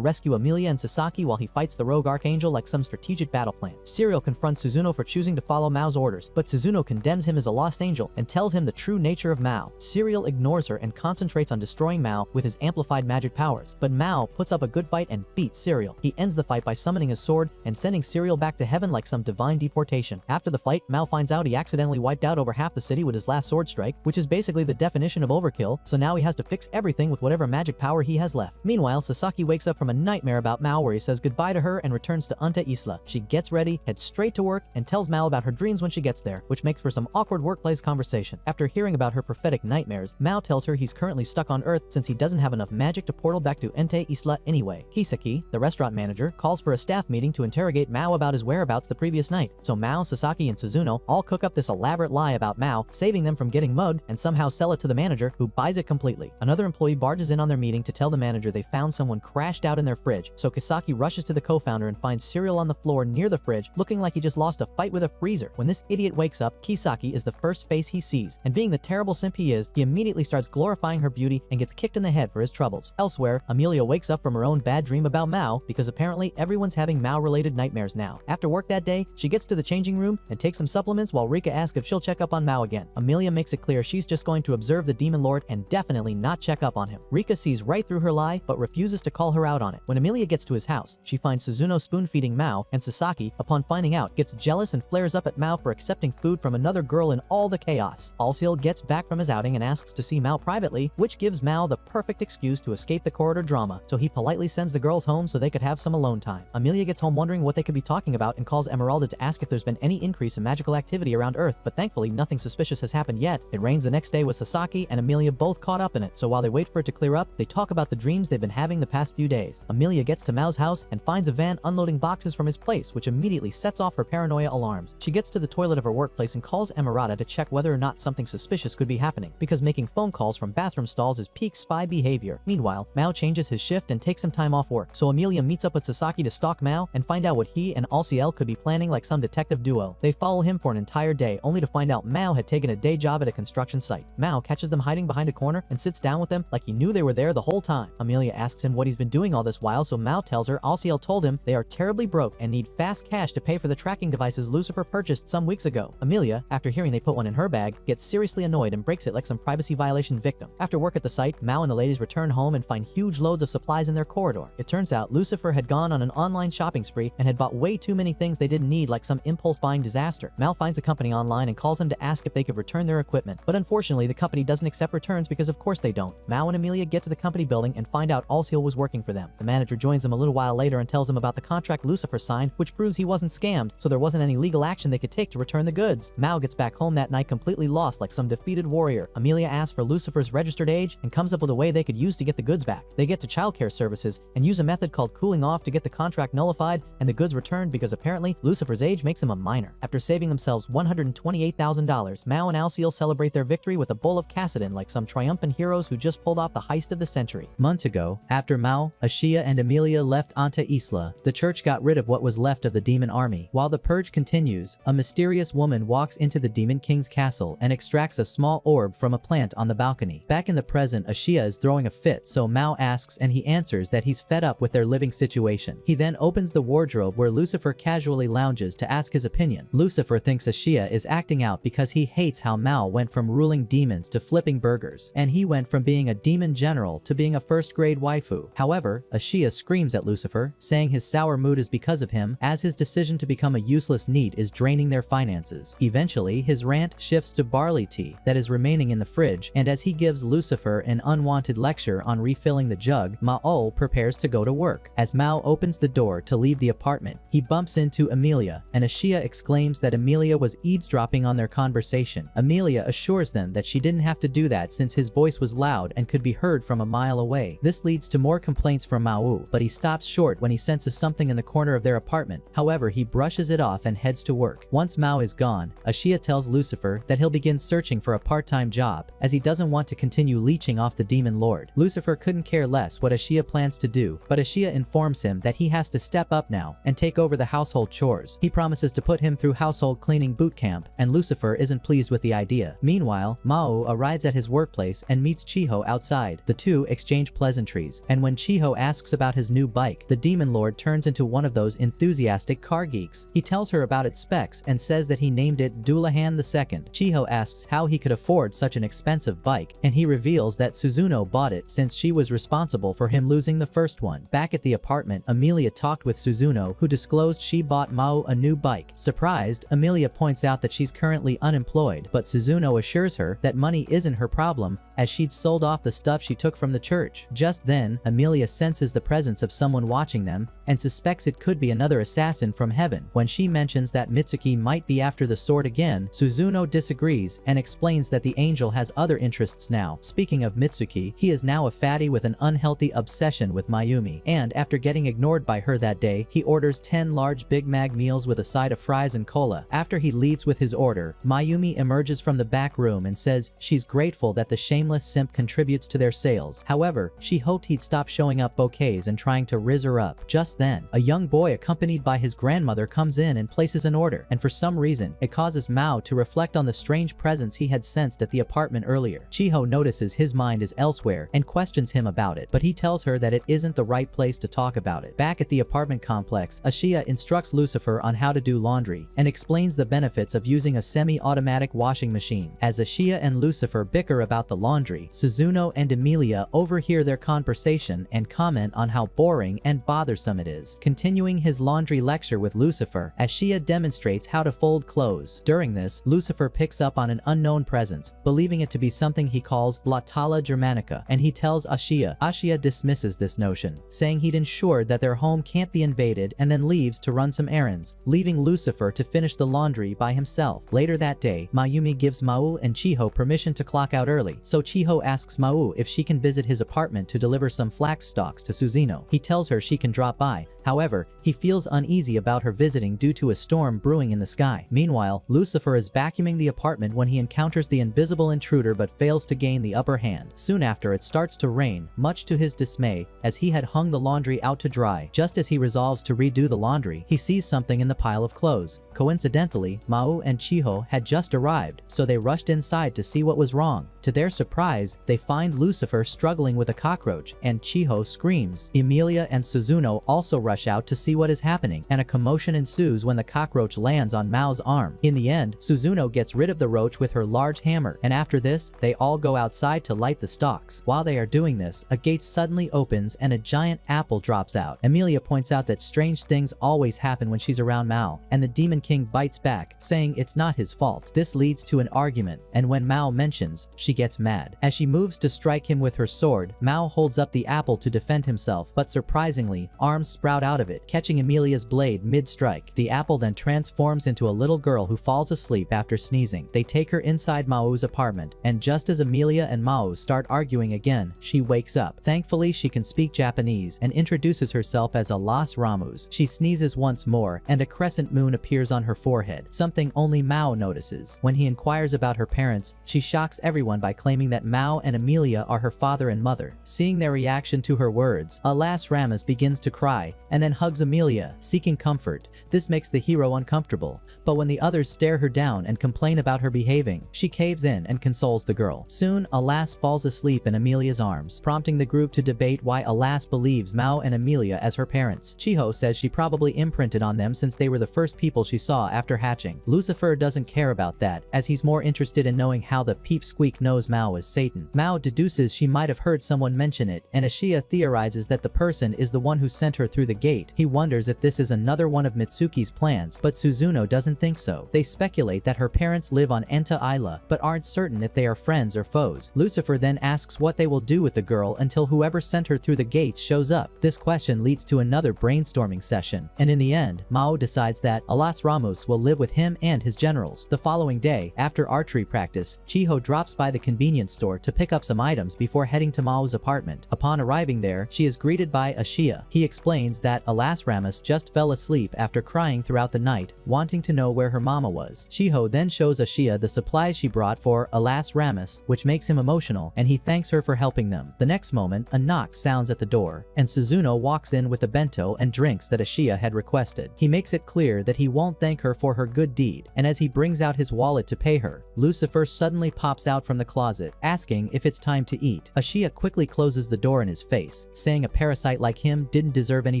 rescue Emilia and Sasaki while he fights the rogue archangel like some strategic battle plan. Serial confronts Suzuno for choosing to follow Mao's orders, but Suzuno condemns him as a lost angel and tells him the true nature of Mao. Serial ignores her and concentrates on destroying Mao with his amplified magic powers, but Mao puts up a good fight and beats Serial. He ends the fight by summoning his sword and sending Serial back to heaven like some divine deportation. After the fight, Mao finds out he accidentally wiped out over half the city with his last sword strike, which is basically the definition of overkill, so now he has to fix everything with whatever magic power he has left. Meanwhile, Sasaki wakes up from a nightmare about Mao where he says goodbye to her and returns to Unta Isla. She gets ready, heads straight to work, and tells Mao about her dreams when she gets there, which makes for some awkward workplace conversation. After hearing about her prophetic nightmares, Mao tells her he's currently stuck on Earth since he doesn't have enough magic to portal back to Ente Isla anyway. Kisaki, the restaurant manager, calls for a staff meeting to interrogate Mao about his whereabouts the previous night, so Mao, Sasaki, and Suzuno all cook up this elaborate lie about Mao, saving them from getting mugged, and somehow sell it to the manager, who buys it completely. Another employee barges in on their meeting to tell the manager they found someone crashed out in their fridge, so Kisaki rushes to the co-founder and finds cereal on the floor near the fridge, looking like he just lost a fight with a freezer. When this idiot wakes up, Kisaki is the first face he sees, and being the terrible simp he is, he immediately starts glorifying her beauty and gets kicked in the head for his troubles. Elsewhere, Emilia wakes up from her own bad dream about Mao, because apparently everyone's having Mao-related nightmares now. After work that day, she gets to the changing room and takes some supplements while Rika asks if she'll check up on Mao again. Emilia makes it clear she's just going to observe the Demon Lord and definitely not check up on him. Rika sees right through her lie, but refuses to call her out on it. When Emilia gets to his house, she finds Suzuno spoon-feeding Mao, and Sasaki, upon finding out, gets jealous and flares up at Mao for accepting food from another girl in all the chaos. Alciel gets back from his outing and asks to see Mao privately, which gives Mao the perfect excuse to escape the corridor drama, so he politely sends the girls home so they could have some alone time. Emilia gets home wondering what they could be talking about and calls Emeralda to ask if there's been any increase in magical activity around Earth, but thankfully nothing suspicious has happened yet. It rains the next day with Sasaki and Emilia both caught up in it, so while they wait for it to clear up, they talk about the dreams they've been having the past few days. Emilia gets to Mao's house and finds a van unloading boxes from his place, which immediately sets off her paranoia alarms. She gets to the toilet of her workplace and calls Emeralda to check whether or not something suspicious could be happening, because making phone calls from bathroom stalls is peak spy behavior. Meanwhile, Mao changes his shift and takes some time off work, so Emilia meets up with Sasaki to stalk Mao and find out what he and Alciel could be planning like some detective duo. They follow him for an entire day, only to find out Mao had taken a day job at a construction site. Mao catches them hiding behind a corner and sits down with them like he knew they were there the whole time. Emilia asks him what he's been doing all this while, so Mao tells her Alciel told him they are terribly broke and need fast cash to pay for the tracking devices Lucifer purchased some weeks ago. Emilia, after hearing they put one in her bag, gets seriously annoyed and breaks it like some privacy violation victim. After work at the site, Mao and the ladies return home and find huge loads of supplies in their corridor. It turns out Lucifer had gone on an online shopping spree and had bought way too many things they didn't need, like some impulse buying disaster. Mao finds the company online and calls them to ask if they could return their equipment, but unfortunately the company doesn't accept returns because of course they don't. Mao and Emilia get to the company building and find out Alciel was working for them. The manager joins them a little while later and tells them about the contract Lucifer signed, which proves he wasn't scammed, so there wasn't any legal action they could take to return the goods. Mao gets back home that night completely lost like some defeated warrior. Emilia asks for Lucifer's registered age and comes up with a way they could use to get the goods back. They get to childcare services and use a method called cooling off to get the contract nullified and the goods returned, because apparently Lucifer's age makes him a minor. After saving themselves $128,000, Mao and Alciel celebrate their victory with a bowl of Cassidin like some triumphant heroes who just pulled off the heist of the century. Months ago, after Mao, Ashia, and Emilia left Anta Isla, the church got rid of what was left of the demon army. While the purge continues, a mysterious woman walks into the Demon King's castle and extracts a small orb from a plant on the balcony. Back in the present, Ashia is throwing a fit, so Mao asks and he answers that he's fed up with their living situation. He then opens the wardrobe where Lucifer casually lounges to ask his opinion. Lucifer thinks Ashia is acting out because he hates how Mao went from ruling demons to flipping burgers, and he went from being a demon general to being a first-grade waifu. However, Ashia screams at Lucifer, saying his sour mood is because of him, as his decision to become a useless NEET is draining their finances. Eventually, his rant shifts to barley tea that is remaining in the fridge, and as he gives Lucifer an unwanted lecture on refilling the jug, Mao prepares to go to work. As Mao opens the door to leave the apartment, he bumps into Emilia, and Ashia exclaims that Emilia was eavesdropping on their conversation. Emilia assures them that she didn't have to do that since his voice was loud and could be heard from a mile away. This leads to more complaints from Mao, but he stops short when he senses something in the corner of their apartment. However, he brushes it off and heads to work. Once Mao is gone, Ashia tells Lucifer that he'll begin searching for a part-time job, as he doesn't want to continue leeching off the Demon Lord. Lucifer couldn't care less what Ashia plans to do, but Ashia informs him that he has to step up now and take over the household chores. He promises to put him through household cleaning boot camp, and Lucifer isn't pleased with the idea. Meanwhile, Meanwhile, Mao arrives at his workplace and meets Chiho outside. The two exchange pleasantries, and when Chiho asks about his new bike, the demon lord turns into one of those enthusiastic car geeks. He tells her about its specs and says that he named it Dullahan II. Chiho asks how he could afford such an expensive bike, and he reveals that Suzuno bought it since she was responsible for him losing the first one. Back at the apartment, Amelia talked with Suzuno, who disclosed she bought Mao a new bike. Surprised, Amelia points out that she's currently unemployed, but Suzuno assures her that money isn't her problem, as she'd sold off the stuff she took from the church. Just then, Amelia senses the presence of someone watching them and suspects it could be another assassin from heaven. When she mentions that Mitsuki might be after the sword again, Suzuno disagrees and explains that the angel has other interests now. Speaking of Mitsuki, he is now a fatty with an unhealthy obsession with Mayumi, and after getting ignored by her that day, he orders 10 large Big Mac meals with a side of fries and cola. After he leaves with his order, Mayumi emerges from the back room and says she's grateful that the shameless simp contributes to their sales. However, she hoped he'd stop showing up bouquets and trying to rizz her up. Just then, a young boy accompanied by his grandmother comes in and places an order, and for some reason, it causes Mao to reflect on the strange presence he had sensed at the apartment earlier. Chiho notices his mind is elsewhere and questions him about it, but he tells her that it isn't the right place to talk about it. Back at the apartment complex, Ashia instructs Lucifer on how to do laundry and explains the benefits of using a semi-automatic washing machine. As Ashia and Lucifer bicker about the laundry, Suzuno and Emilia overhear their conversation and comment on how boring and bothersome it is. Continuing his laundry lecture with Lucifer, Ashia demonstrates how to fold clothes. During this, Lucifer picks up on an unknown presence, believing it to be something he calls Blattala Germanica, and he tells Ashia. Ashia dismisses this notion, saying he'd ensured that their home can't be invaded, and then leaves to run some errands, leaving Lucifer to finish the laundry by himself. Later that day, Mayumi gives Mao and Chiho permission to clock out early, so Chiho asks Mao if she can visit his apartment to deliver some flax stalks to Suzino. He tells her she can drop by. However, he feels uneasy about her visiting due to a storm brewing in the sky. Meanwhile, Lucifer is vacuuming the apartment when he encounters the invisible intruder but fails to gain the upper hand. Soon after, it starts to rain, much to his dismay, as he had hung the laundry out to dry. Just as he resolves to redo the laundry, he sees something in the pile of clothes. Coincidentally, Mao and Chiho had just arrived, so they rushed inside to see what was wrong. To their surprise, they find Lucifer struggling with a cockroach, and Chiho screams. Emilia and Suzuno also rush out to see what is happening, and a commotion ensues when the cockroach lands on Mao's arm. In the end, Suzuno gets rid of the roach with her large hammer, and after this, they all go outside to light the stalks. While they are doing this, a gate suddenly opens and a giant apple drops out. Emilia points out that strange things always happen when she's around Mao, and the Demon King bites back, saying it's not his fault. This leads to an argument, and when Mao mentions, she gets mad. As she moves to strike him with her sword, Mao holds up the apple to defend himself, but surprisingly, arms sprout out of it, catching Emilia's blade mid-strike. The apple then transforms into a little girl who falls asleep after sneezing. They take her inside Mao's apartment, and just as Emilia and Mao start arguing again, she wakes up. Thankfully, she can speak Japanese and introduces herself as Alas Ramus. She sneezes once more, and a crescent moon appears on her forehead, something only Mao notices. When he inquires about her parents, she shocks everyone by claiming that Mao and Emilia are her father and mother. Seeing their reaction to her words, Alas Ramus begins to cry, and then hugs Emilia, seeking comfort. This makes the hero uncomfortable, but when the others stare her down and complain about her behaving, she caves in and consoles the girl. Soon, Alas falls asleep in Emilia's arms, prompting the group to debate why Alas believes Mao and Emilia as her parents. Chiho says she probably imprinted on them since they were the first people she saw after hatching. Lucifer doesn't care about that, as he's more interested in knowing how the peep squeak knows Mao is Satan. Mao deduces she might have heard someone mention it, and Ashia theorizes that the person is the one who sent her through the gate. He wonders if this is another one of Mitsuki's plans, but Suzuno doesn't think so. They speculate that her parents live on Enta Isla, but aren't certain if they are friends or foes. Lucifer then asks what they will do with the girl until whoever sent her through the gates shows up. This question leads to another brainstorming session, and in the end, Mao decides that Alas Ramus will live with him and his generals. The following day, after archery practice, Chiho drops by the convenience store to pick up some items before heading to Mao's apartment. Upon arriving there, she is greeted by Ashia. He explains explains that alas Ramus just fell asleep after crying throughout the night, wanting to know where her mama was. Chiho then shows Ashia the supplies she brought for alas Ramus, which makes him emotional, and he thanks her for helping them. The next moment, a knock sounds at the door, and Suzuno walks in with a bento and drinks that Ashia had requested. He makes it clear that he won't thank her for her good deed, and as he brings out his wallet to pay her, Lucifer suddenly pops out from the closet, asking if it's time to eat. Ashia quickly closes the door in his face, saying a parasite like him didn't deserve any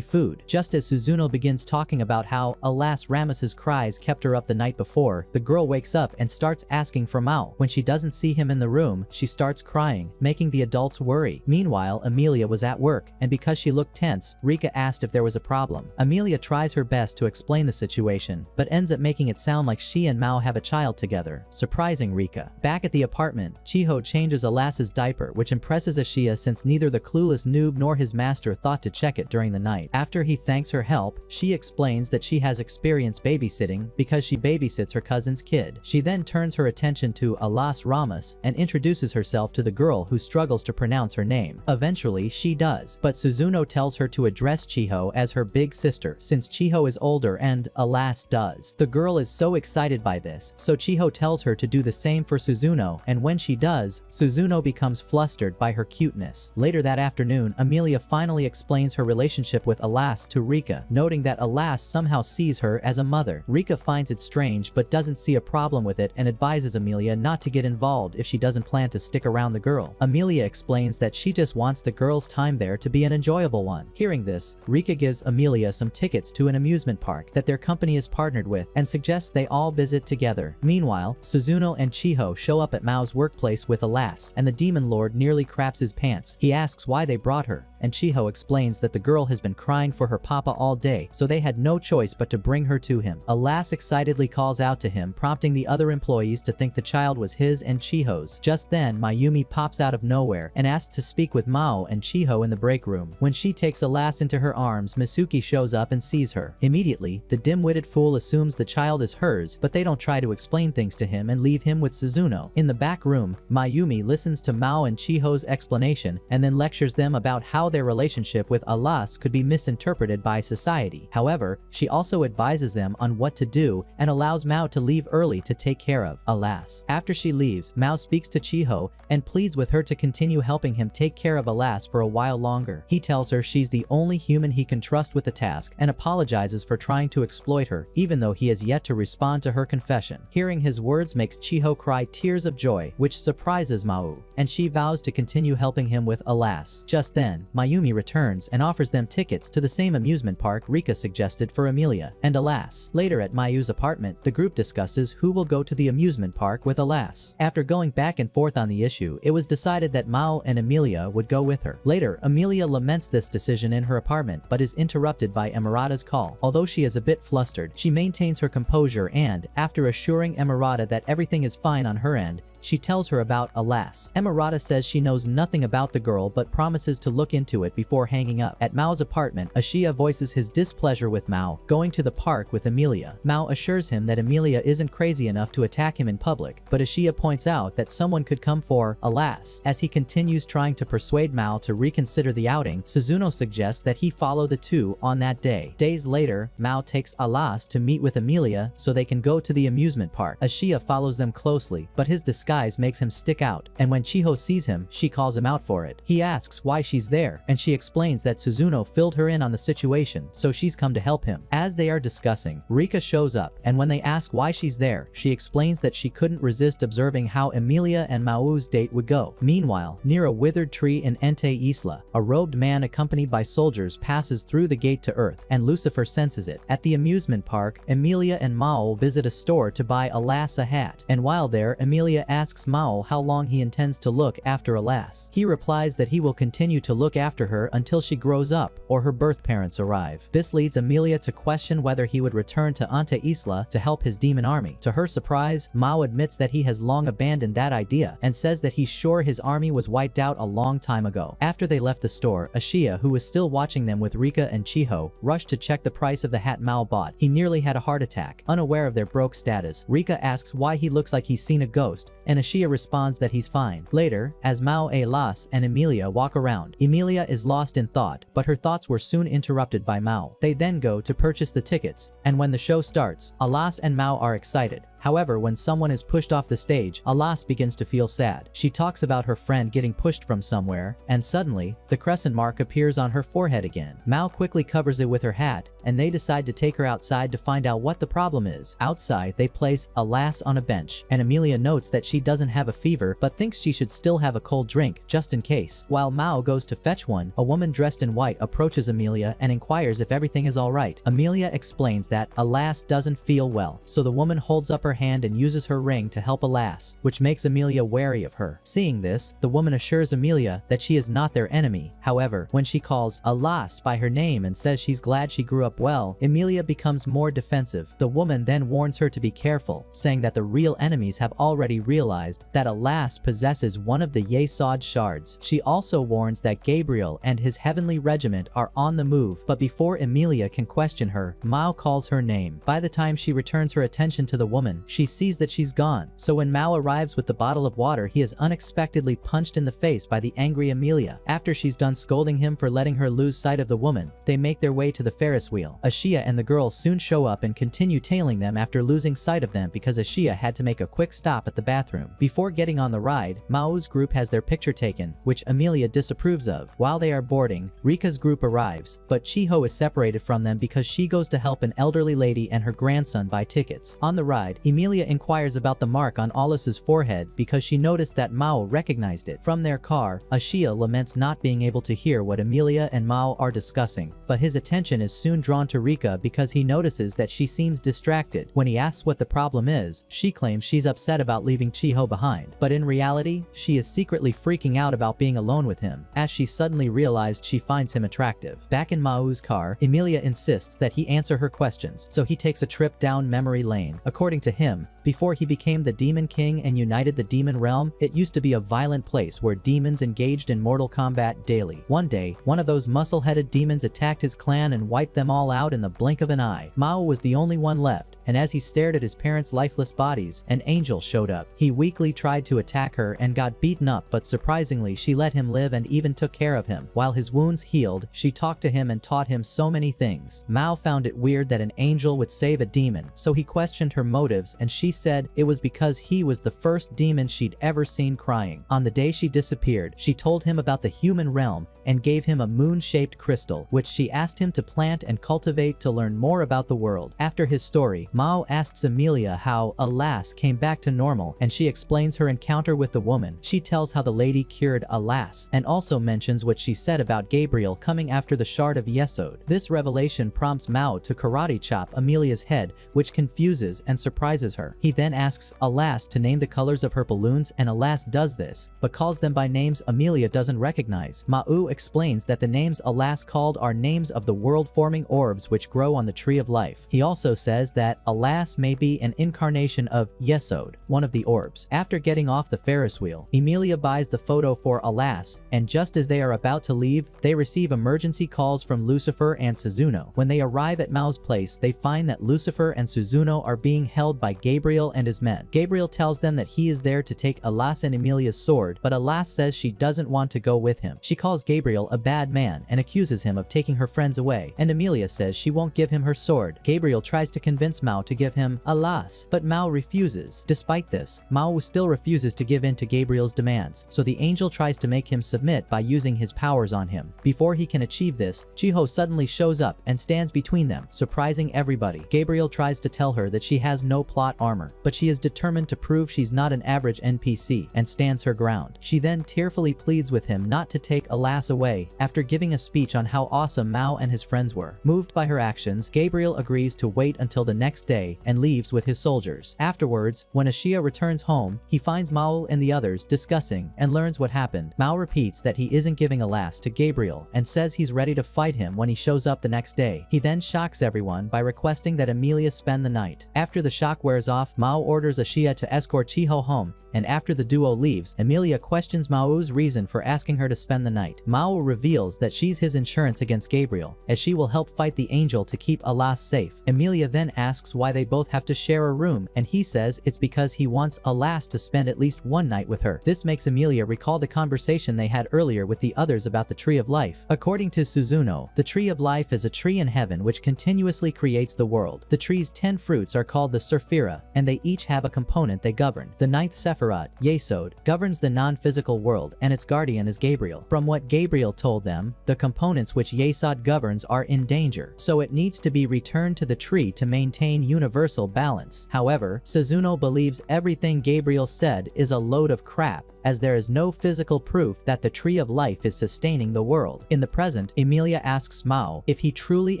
food. Just as Suzuno begins talking about how, alas Ramus's cries kept her up the night before, the girl wakes up and starts asking for Mao. When she doesn't see him in the room, she starts crying, making the adults worry. Meanwhile, Amelia was at work, and because she looked tense, Rika asked if there was a problem. Amelia tries her best to explain the situation, but ends up making it sound like she and Mao have a child together, surprising Rika. Back at the apartment, Chiho changes Alas's diaper, which impresses Ashia since neither the clueless noob nor his master thought to check it during the night. After he thanks her help, she explains that she has experience babysitting because she babysits her cousin's kid. She then turns her attention to Alas Ramus and introduces herself to the girl who struggles to pronounce her name. Eventually, she does, but Suzuno tells her to address Chiho as her big sister since Chiho is older and Alas does. The girl is so excited by this, so Chiho tells her to do the same for Suzuno, and when she does, Suzuno becomes flustered by her cuteness. Later that afternoon, Amelia finally explains her relationship with Alas to Rika, noting that Alas somehow sees her as a mother. Rika finds it strange but doesn't see a problem with it and advises Amelia not to get involved if she doesn't plan to stick around the girl. Amelia explains that she just wants the girl's time there to be an enjoyable one. Hearing this, Rika gives Amelia some tickets to an amusement park that their company is partnered with and suggests they all visit together. Meanwhile, Suzuno and Chiho show up at Mao's workplace with Alas, and the demon lord nearly craps his pants. He asks why they brought her, and Chiho explains that the girl has been crying for her papa all day, so they had no choice but to bring her to him. Alas excitedly calls out to him, prompting the other employees to think the child was his and Chiho's. Just then, Mayumi pops out of nowhere and asks to speak with Mao and Chiho in the break room. When she takes Alas into her arms, Misuki shows up and sees her. Immediately, the dim-witted fool assumes the child is hers, but they don't try to explain things to him and leave him with Suzuno. In the back room, Mayumi listens to Mao and Chiho's explanation and then lectures them about how their relationship with Alas could be misinterpreted by society. However, she also advises them on what to do and allows Mao to leave early to take care of Alas. After she leaves, Mao speaks to Chiho and pleads with her to continue helping him take care of Alas for a while longer. He tells her she's the only human he can trust with the task and apologizes for trying to exploit her, even though he has yet to respond to her confession. Hearing his words makes Chiho cry tears of joy, which surprises Mao, and she vows to continue helping him with Alas. Just then, Mayumi returns and offers them tickets to the same amusement park Rika suggested for Amelia and Alas. Later at Mayu's apartment, the group discusses who will go to the amusement park with Alas. After going back and forth on the issue, it was decided that Mao and Amelia would go with her. Later, Amelia laments this decision in her apartment but is interrupted by Emirata's call. Although she is a bit flustered, she maintains her composure and, after assuring Emirata that everything is fine on her end, she tells her about Alas. Emirata says she knows nothing about the girl but promises to look into it before hanging up. At Mao's apartment, Ashia voices his displeasure with Mao going to the park with Amelia. Mao assures him that Amelia isn't crazy enough to attack him in public, but Ashia points out that someone could come for Alas. As he continues trying to persuade Mao to reconsider the outing, Suzuno suggests that he follow the two on that day. Days later, Mao takes Alas to meet with Amelia so they can go to the amusement park. Ashia follows them closely, but his disguise makes him stick out, and when Chiho sees him, she calls him out for it. He asks why she's there, and she explains that Suzuno filled her in on the situation, so she's come to help him. As they are discussing, Rika shows up, and when they ask why she's there, she explains that she couldn't resist observing how Amelia and Mau's date would go. Meanwhile, near a withered tree in Ente Isla, a robed man accompanied by soldiers passes through the gate to Earth, and Lucifer senses it. At the amusement park, Amelia and Mao visit a store to buy Alas a hat, and while there, Amelia asks Mao how long he intends to look after Alas. He replies that he will continue to look after her until she grows up or her birth parents arrive. This leads Amelia to question whether he would return to Ante Isla to help his demon army. To her surprise, Mao admits that he has long abandoned that idea and says that he's sure his army was wiped out a long time ago. After they left the store, Ashia, who was still watching them with Rika and Chiho, rushed to check the price of the hat Mao bought. He nearly had a heart attack. Unaware of their broke status, Rika asks why he looks like he's seen a ghost, and Ashia responds that he's fine. Later, as Mao, Alas, and Emilia walk around, Emilia is lost in thought, but her thoughts were soon interrupted by Mao. They then go to purchase the tickets, and when the show starts, Alas and Mao are excited. However, when someone is pushed off the stage, Alas begins to feel sad. She talks about her friend getting pushed from somewhere, and suddenly, the crescent mark appears on her forehead again. Mao quickly covers it with her hat, and they decide to take her outside to find out what the problem is. Outside, they place Alas on a bench, and Emilia notes that she doesn't have a fever but thinks she should still have a cold drink, just in case. While Mao goes to fetch one, a woman dressed in white approaches Emilia and inquires if everything is alright. Emilia explains that Alas doesn't feel well, so the woman holds up her hand and uses her ring to help Alas, which makes Emilia wary of her. Seeing this, the woman assures Emilia that she is not their enemy. However, when she calls Alas by her name and says she's glad she grew up well, Emilia becomes more defensive. The woman then warns her to be careful, saying that the real enemies have already realized that Alas possesses one of the Yesod shards. She also warns that Gabriel and his heavenly regiment are on the move, but before Emilia can question her, Mao calls her name. By the time she returns her attention to the woman, she sees that she's gone. So when Mao arrives with the bottle of water, he is unexpectedly punched in the face by the angry Emilia. After she's done scolding him for letting her lose sight of the woman, they make their way to the Ferris wheel. Ashia and the girl soon show up and continue tailing them after losing sight of them because Ashia had to make a quick stop at the bathroom. Before getting on the ride, Mao's group has their picture taken, which Emilia disapproves of. While they are boarding, Rika's group arrives, but Chiho is separated from them because she goes to help an elderly lady and her grandson buy tickets. On the ride, Emilia inquires about the mark on Alas's forehead because she noticed that Mao recognized it. From their car, Ashia laments not being able to hear what Emilia and Mao are discussing, but his attention is soon drawn to Rika because he notices that she seems distracted. When he asks what the problem is, she claims she's upset about leaving Chiho behind, but in reality, she is secretly freaking out about being alone with him, as she suddenly realized she finds him attractive. Back in Mao's car, Emilia insists that he answer her questions, so he takes a trip down memory lane. According to him, before he became the Demon King and united the demon realm, it used to be a violent place where demons engaged in mortal combat daily. One day, one of those muscle-headed demons attacked his clan and wiped them all out in the blink of an eye. Mao was the only one left, and as he stared at his parents' lifeless bodies, an angel showed up. He weakly tried to attack her and got beaten up, but surprisingly she let him live and even took care of him. While his wounds healed, she talked to him and taught him so many things. Mao found it weird that an angel would save a demon, so he questioned her motives, and she said it was because he was the first demon she'd ever seen crying. On the day she disappeared, she told him about the human realm and gave him a moon-shaped crystal, which she asked him to plant and cultivate to learn more about the world. After his story, Mao asks Emilia how Alas came back to normal, and she explains her encounter with the woman. She tells how the lady cured Alas, and also mentions what she said about Gabriel coming after the shard of Yesod. This revelation prompts Mao to karate chop Emilia's head, which confuses and surprises her. He then asks Alas to name the colors of her balloons, and Alas does this, but calls them by names Emilia doesn't recognize. Mao explains that the names Alas called are names of the world-forming orbs which grow on the Tree of Life. He also says that Alas may be an incarnation of Yesod, one of the orbs. After getting off the Ferris wheel, Emilia buys the photo for Alas, and just as they are about to leave, they receive emergency calls from Lucifer and Suzuno. When they arrive at Mao's place, they find that Lucifer and Suzuno are being held by Gabriel and his men. Gabriel tells them that he is there to take Alas and Emilia's sword, but Alas says she doesn't want to go with him. She calls Gabriel a bad man and accuses him of taking her friends away, and Emilia says she won't give him her sword. Gabriel tries to convince Mao to give him Alas, but Mao refuses. Despite this, Mao still refuses to give in to Gabriel's demands, so the angel tries to make him submit by using his powers on him. Before he can achieve this, Chiho suddenly shows up and stands between them, surprising everybody. Gabriel tries to tell her that she has no plot armor, but she is determined to prove she's not an average NPC and stands her ground. She then tearfully pleads with him not to take Alas away after giving a speech on how awesome Mao and his friends were. Moved by her actions, Gabriel agrees to wait until the next day and leaves with his soldiers. Afterwards, when Ashia returns home, he finds Mao and the others discussing and learns what happened. Mao repeats that he isn't giving Alas to Gabriel and says he's ready to fight him when he shows up the next day. He then shocks everyone by requesting that Emilia spend the night. After the shock wears off, Mao orders Ashia to escort Chiho home, and after the duo leaves, Emilia questions Mao's reason for asking her to spend the night. Mao reveals that she's his insurance against Gabriel, as she will help fight the angel to keep Alas safe. Emilia then asks why they both have to share a room, and he says it's because he wants Alas to spend at least one night with her. This makes Emilia recall the conversation they had earlier with the others about the Tree of Life. According to Suzuno, the Tree of Life is a tree in heaven which continuously creates the world. The tree's 10 fruits are called the Sephira, and they each have a component they govern. The 9th Sephirat, Yesod, governs the non-physical world, and its guardian is Gabriel. From what Gabriel told them, the components which Yesod governs are in danger, so it needs to be returned to the tree to maintain universal balance. However, Suzuno believes everything Gabriel said is a load of crap, as there is no physical proof that the Tree of Life is sustaining the world. In the present, Emilia asks Mao if he truly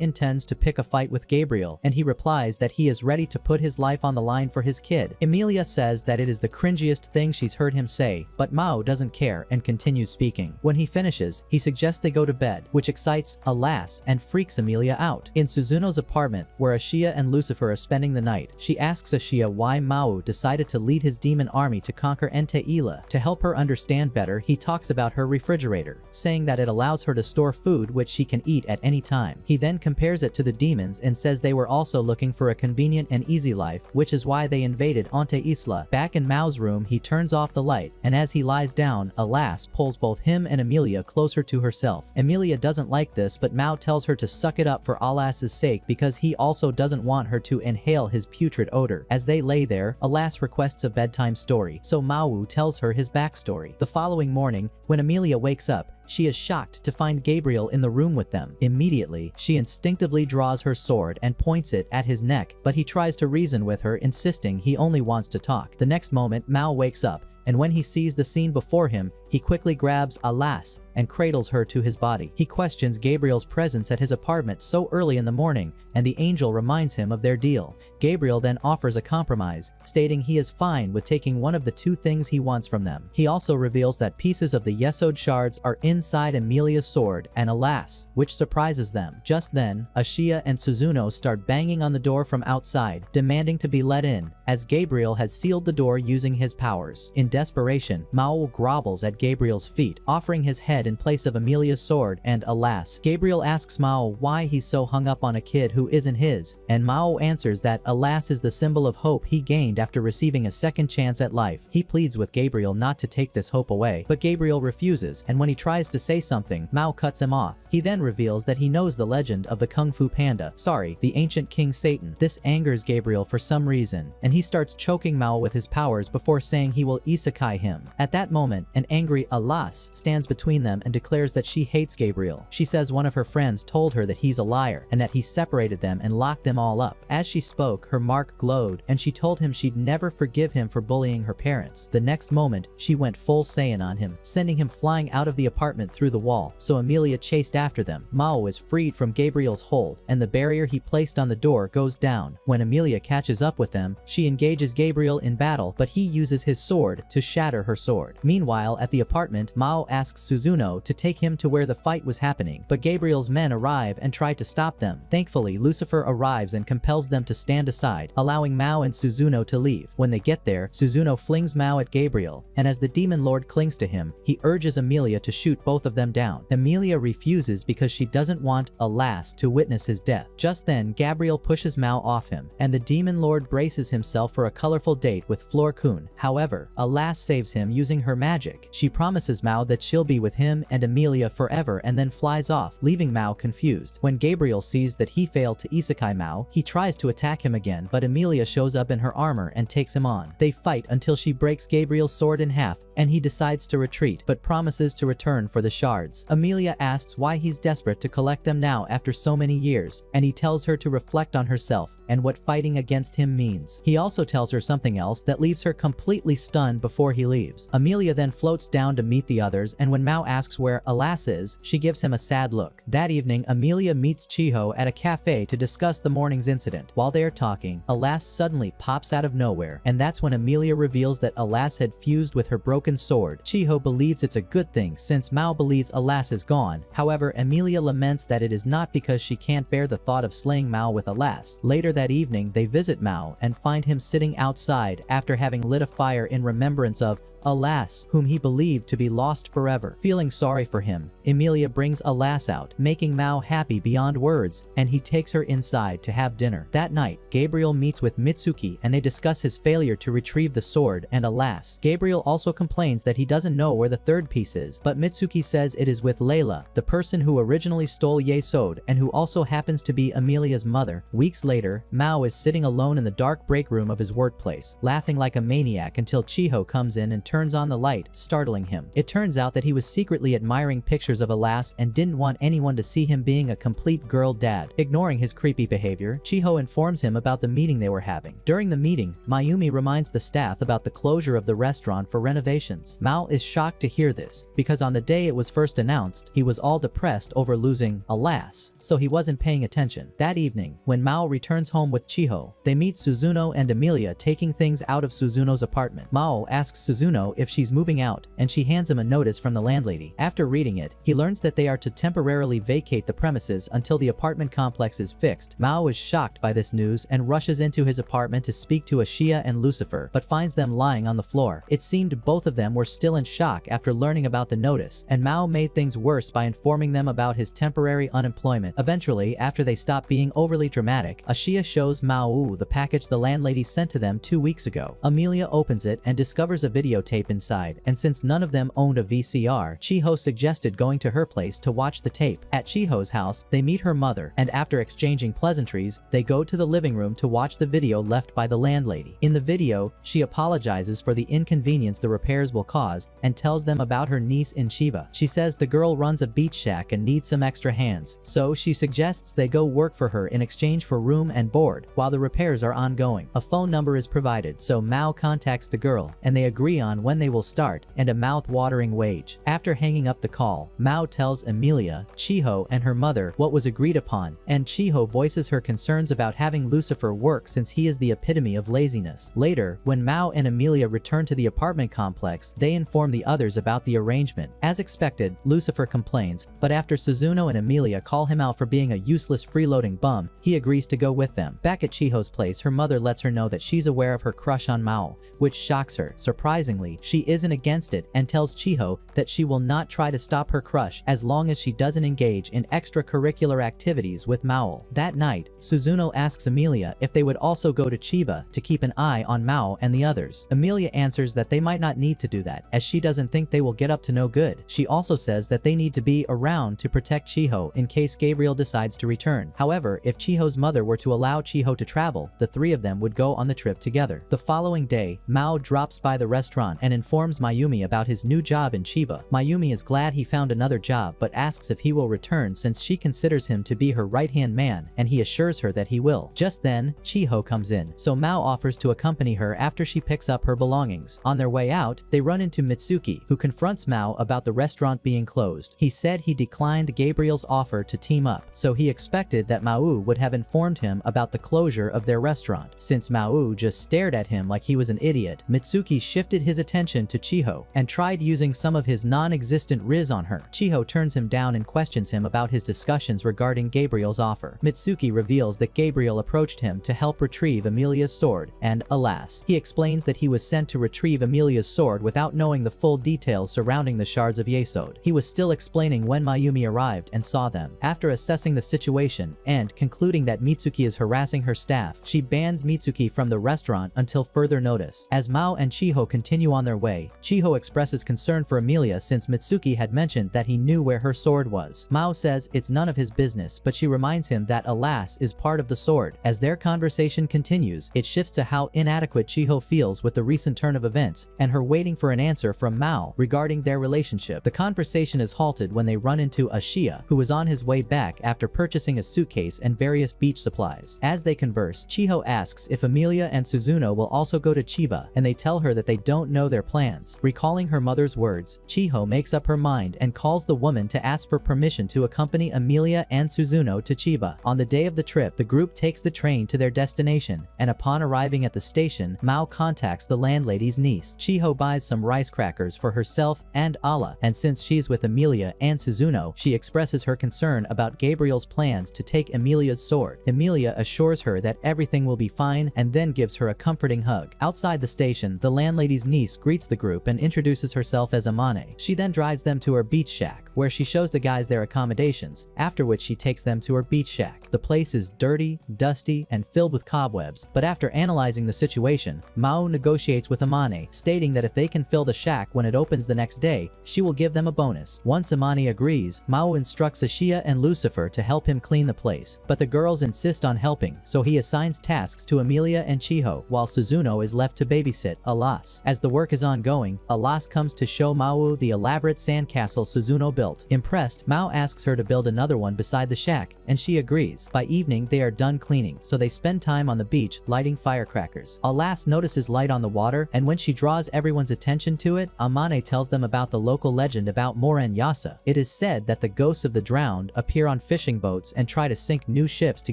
intends to pick a fight with Gabriel, and he replies that he is ready to put his life on the line for his kid. Emilia says that it is the cringiest thing she's heard him say, but Mao doesn't care and continues speaking. When he finishes, he suggests they go to bed, which excites Alas and freaks Emilia out. In Suzuno's apartment, where Ashia and Lucifer are spending the night, she asks Ashia why Mao decided to lead his demon army to conquer Enteila. To help her understand better, he talks about her refrigerator, saying that it allows her to store food which she can eat at any time. He then compares it to the demons and says they were also looking for a convenient and easy life, which is why they invaded Anteisla. Back in Mao's room, he turns off the light, and as he lies down, Alas pulls both him and Emilia closer to herself. Emilia doesn't like this, but Mao tells her to suck it up for Alas's sake because he also doesn't want her to inhale his putrid odor. As they lay there, Alas requests a bedtime story, so Mao tells her his backstory. The following morning, when Emilia wakes up, she is shocked to find Gabriel in the room with them. Immediately, she instinctively draws her sword and points it at his neck, but he tries to reason with her, insisting he only wants to talk. The next moment, Mao wakes up, and when he sees the scene before him, he quickly grabs Alas and cradles her to his body. He questions Gabriel's presence at his apartment so early in the morning, and the angel reminds him of their deal. Gabriel then offers a compromise, stating he is fine with taking one of the two things he wants from them. He also reveals that pieces of the Yesod shards are inside Emilia's sword and Alas, which surprises them. Just then, Ashia and Suzuno start banging on the door from outside, demanding to be let in, as Gabriel has sealed the door using his powers. In desperation, Mao grovels at Gabriel's feet, offering his head in place of Emilia's sword and Alas. Gabriel asks Mao why he's so hung up on a kid who isn't his, and Mao answers that Alas is the symbol of hope he gained after receiving a second chance at life. He pleads with Gabriel not to take this hope away, but Gabriel refuses, and when he tries to say something, Mao cuts him off. He then reveals that he knows the legend of the Kung Fu Panda, the ancient King Satan. This angers Gabriel for some reason, and he starts choking Mao with his powers before saying he will isekai him. At that moment, an angry Alas stands between them and declares that she hates Gabriel. She says one of her friends told her that he's a liar and that he separated them and locked them all up. As she spoke, her mark glowed, and she told him she'd never forgive him for bullying her parents. The next moment, she went full Saiyan on him, sending him flying out of the apartment through the wall, so Emilia chased after them. Mao is freed from Gabriel's hold, and the barrier he placed on the door goes down. When Emilia catches up with them, she engages Gabriel in battle, but he uses his sword to shatter her sword. Meanwhile, at the apartment, Mao asks Suzuno to take him to where the fight was happening, but Gabriel's men arrive and try to stop them. Thankfully, Lucifer arrives and compels them to stand aside, allowing Mao and Suzuno to leave. When they get there, Suzuno flings Mao at Gabriel, and as the demon lord clings to him, he urges Emilia to shoot both of them down. Emilia refuses because she doesn't want Alas to witness his death. Just then, Gabriel pushes Mao off him, and the demon lord braces himself for a colorful date with Flor Kun. However, Alas saves him using her magic. She promises Mao that she'll be with him and Emilia forever and then flies off, leaving Mao confused. When Gabriel sees that he failed to isekai Mao, he tries to attack him again, but Emilia shows up in her armor and takes him on. They fight until she breaks Gabriel's sword in half, and he decides to retreat, but promises to return for the shards. Emilia asks why he's desperate to collect them now after so many years, and he tells her to reflect on herself and what fighting against him means. He also tells her something else that leaves her completely stunned before he leaves. Emilia then floats down to meet the others, and when Mao asks where Alas is, she gives him a sad look. That evening, Amelia meets Chiho at a cafe to discuss the morning's incident. While they are talking, Alas suddenly pops out of nowhere, and that's when Amelia reveals that Alas had fused with her broken sword. Chiho believes it's a good thing since Mao believes Alas is gone. However, Amelia laments that it is not because she can't bear the thought of slaying Mao with Alas. Later that evening, they visit Mao and find him sitting outside after having lit a fire in remembrance of Alas, whom he believed to be lost forever. Feeling sorry for him, Emilia brings Alas out, making Mao happy beyond words, and he takes her inside to have dinner. That night, Gabriel meets with Mitsuki and they discuss his failure to retrieve the sword and Alas. Gabriel also complains that he doesn't know where the third piece is, but Mitsuki says it is with Layla, the person who originally stole Yesod and who also happens to be Amelia's mother. Weeks later, Mao is sitting alone in the dark break room of his workplace, laughing like a maniac until Chiho comes in and turns on the light, startling him. It turns out that he was secretly admiring pictures of Alas and didn't want anyone to see him being a complete girl dad. Ignoring his creepy behavior, Chiho informs him about the meeting they were having. During the meeting, Mayumi reminds the staff about the closure of the restaurant for renovations. Mao is shocked to hear this, because on the day it was first announced, he was all depressed over losing Alas, so he wasn't paying attention. That evening, when Mao returns home with Chiho, they meet Suzuno and Amelia taking things out of Suzuno's apartment. Mao asks Suzuno if she's moving out, and she hands him a notice from the landlady. After reading it, he learns that they are to temporarily vacate the premises until the apartment complex is fixed. Mao is shocked by this news and rushes into his apartment to speak to Ashia and Lucifer, but finds them lying on the floor. It seemed both of them were still in shock after learning about the notice, and Mao made things worse by informing them about his temporary unemployment. Eventually, after they stop being overly dramatic, Ashia shows Mao the package the landlady sent to them 2 weeks ago. Amelia opens it and discovers a videotape inside, and since none of them owned a VCR, Chiho suggested going to her place to watch the tape. At Chiho's house, they meet her mother, and after exchanging pleasantries, they go to the living room to watch the video left by the landlady. In the video, she apologizes for the inconvenience the repairs will cause and tells them about her niece in Chiba. She says the girl runs a beach shack and needs some extra hands, so she suggests they go work for her in exchange for room and board while the repairs are ongoing. A phone number is provided, so Mao contacts the girl, and they agree on when they will start and a mouth-watering wage. After hanging up the call, Mao tells Amelia, Chiho, and her mother what was agreed upon, and Chiho voices her concerns about having Lucifer work since he is the epitome of laziness. Later, when Mao and Amelia return to the apartment complex, they inform the others about the arrangement. As expected, Lucifer complains, but after Suzuno and Amelia call him out for being a useless freeloading bum, he agrees to go with them. Back at Chiho's place, her mother lets her know that she's aware of her crush on Mao, which shocks her. Surprisingly, she isn't against it and tells Chiho that she will not try to stop her crush as long as she doesn't engage in extracurricular activities with Mao. That night, Suzuno asks Amelia if they would also go to Chiba to keep an eye on Mao and the others. Amelia answers that they might not need to do that, as she doesn't think they will get up to no good. She also says that they need to be around to protect Chiho in case Gabriel decides to return. However, if Chiho's mother were to allow Chiho to travel, the three of them would go on the trip together. The following day, Mao drops by the restaurant and informs Mayumi about his new job in Chiba. Mayumi is glad he found another job but asks if he will return since she considers him to be her right-hand man, and he assures her that he will. Just then, Chiho comes in, so Mao offers to accompany her after she picks up her belongings. On their way out, they run into Mitsuki, who confronts Mao about the restaurant being closed. He said he declined Gabriel's offer to team up, so he expected that Mao would have informed him about the closure of their restaurant. Since Mao just stared at him like he was an idiot, Mitsuki shifted his attention to Chiho and tried using some of his non-existent riz on her. Chiho turns him down and questions him about his discussions regarding Gabriel's offer. Mitsuki reveals that Gabriel approached him to help retrieve Amelia's sword, and alas, he explains that he was sent to retrieve Amelia's sword without knowing the full details surrounding the shards of Yesod. He was still explaining when Mayumi arrived and saw them. After assessing the situation and concluding that Mitsuki is harassing her staff, she bans Mitsuki from the restaurant until further notice. As Mao and Chiho continue on their way, Chiho expresses concern for Amelia since Mitsuki had mentioned that he knew where her sword was. Mao says it's none of his business, but she reminds him that Alas is part of the sword. As their conversation continues, it shifts to how inadequate Chiho feels with the recent turn of events and her waiting for an answer from Mao regarding their relationship. The conversation is halted when they run into Ashia, who is on his way back after purchasing a suitcase and various beach supplies. As they converse, Chiho asks if Amelia and Suzuno will also go to Chiba, and they tell her that they don't know know their plans. Recalling her mother's words, Chiho makes up her mind and calls the woman to ask for permission to accompany Emilia and Suzuno to Chiba. On the day of the trip, the group takes the train to their destination, and upon arriving at the station, Mao contacts the landlady's niece. Chiho buys some rice crackers for herself and Ala, and since she's with Emilia and Suzuno, she expresses her concern about Gabriel's plans to take Emilia's sword. Emilia assures her that everything will be fine and then gives her a comforting hug. Outside the station, the landlady's niece greets the group and introduces herself as Amane. She then drives them to her beach shack, where she shows the guys their accommodations, after which she takes them to her beach shack. The place is dirty, dusty, and filled with cobwebs, but after analyzing the situation, Mao negotiates with Amane, stating that if they can fill the shack when it opens the next day, she will give them a bonus. Once Amane agrees, Mao instructs Ashia and Lucifer to help him clean the place, but the girls insist on helping, so he assigns tasks to Emilia and Chiho, while Suzuno is left to babysit Alas. As the work is ongoing, Alas comes to show Mao the elaborate sandcastle Suzuno built. Impressed, Mao asks her to build another one beside the shack, and she agrees. By evening, they are done cleaning, so they spend time on the beach lighting firecrackers. Alas notices light on the water, and when she draws everyone's attention to it, Amane tells them about the local legend about Moren Yasa. It is said that the ghosts of the drowned appear on fishing boats and try to sink new ships to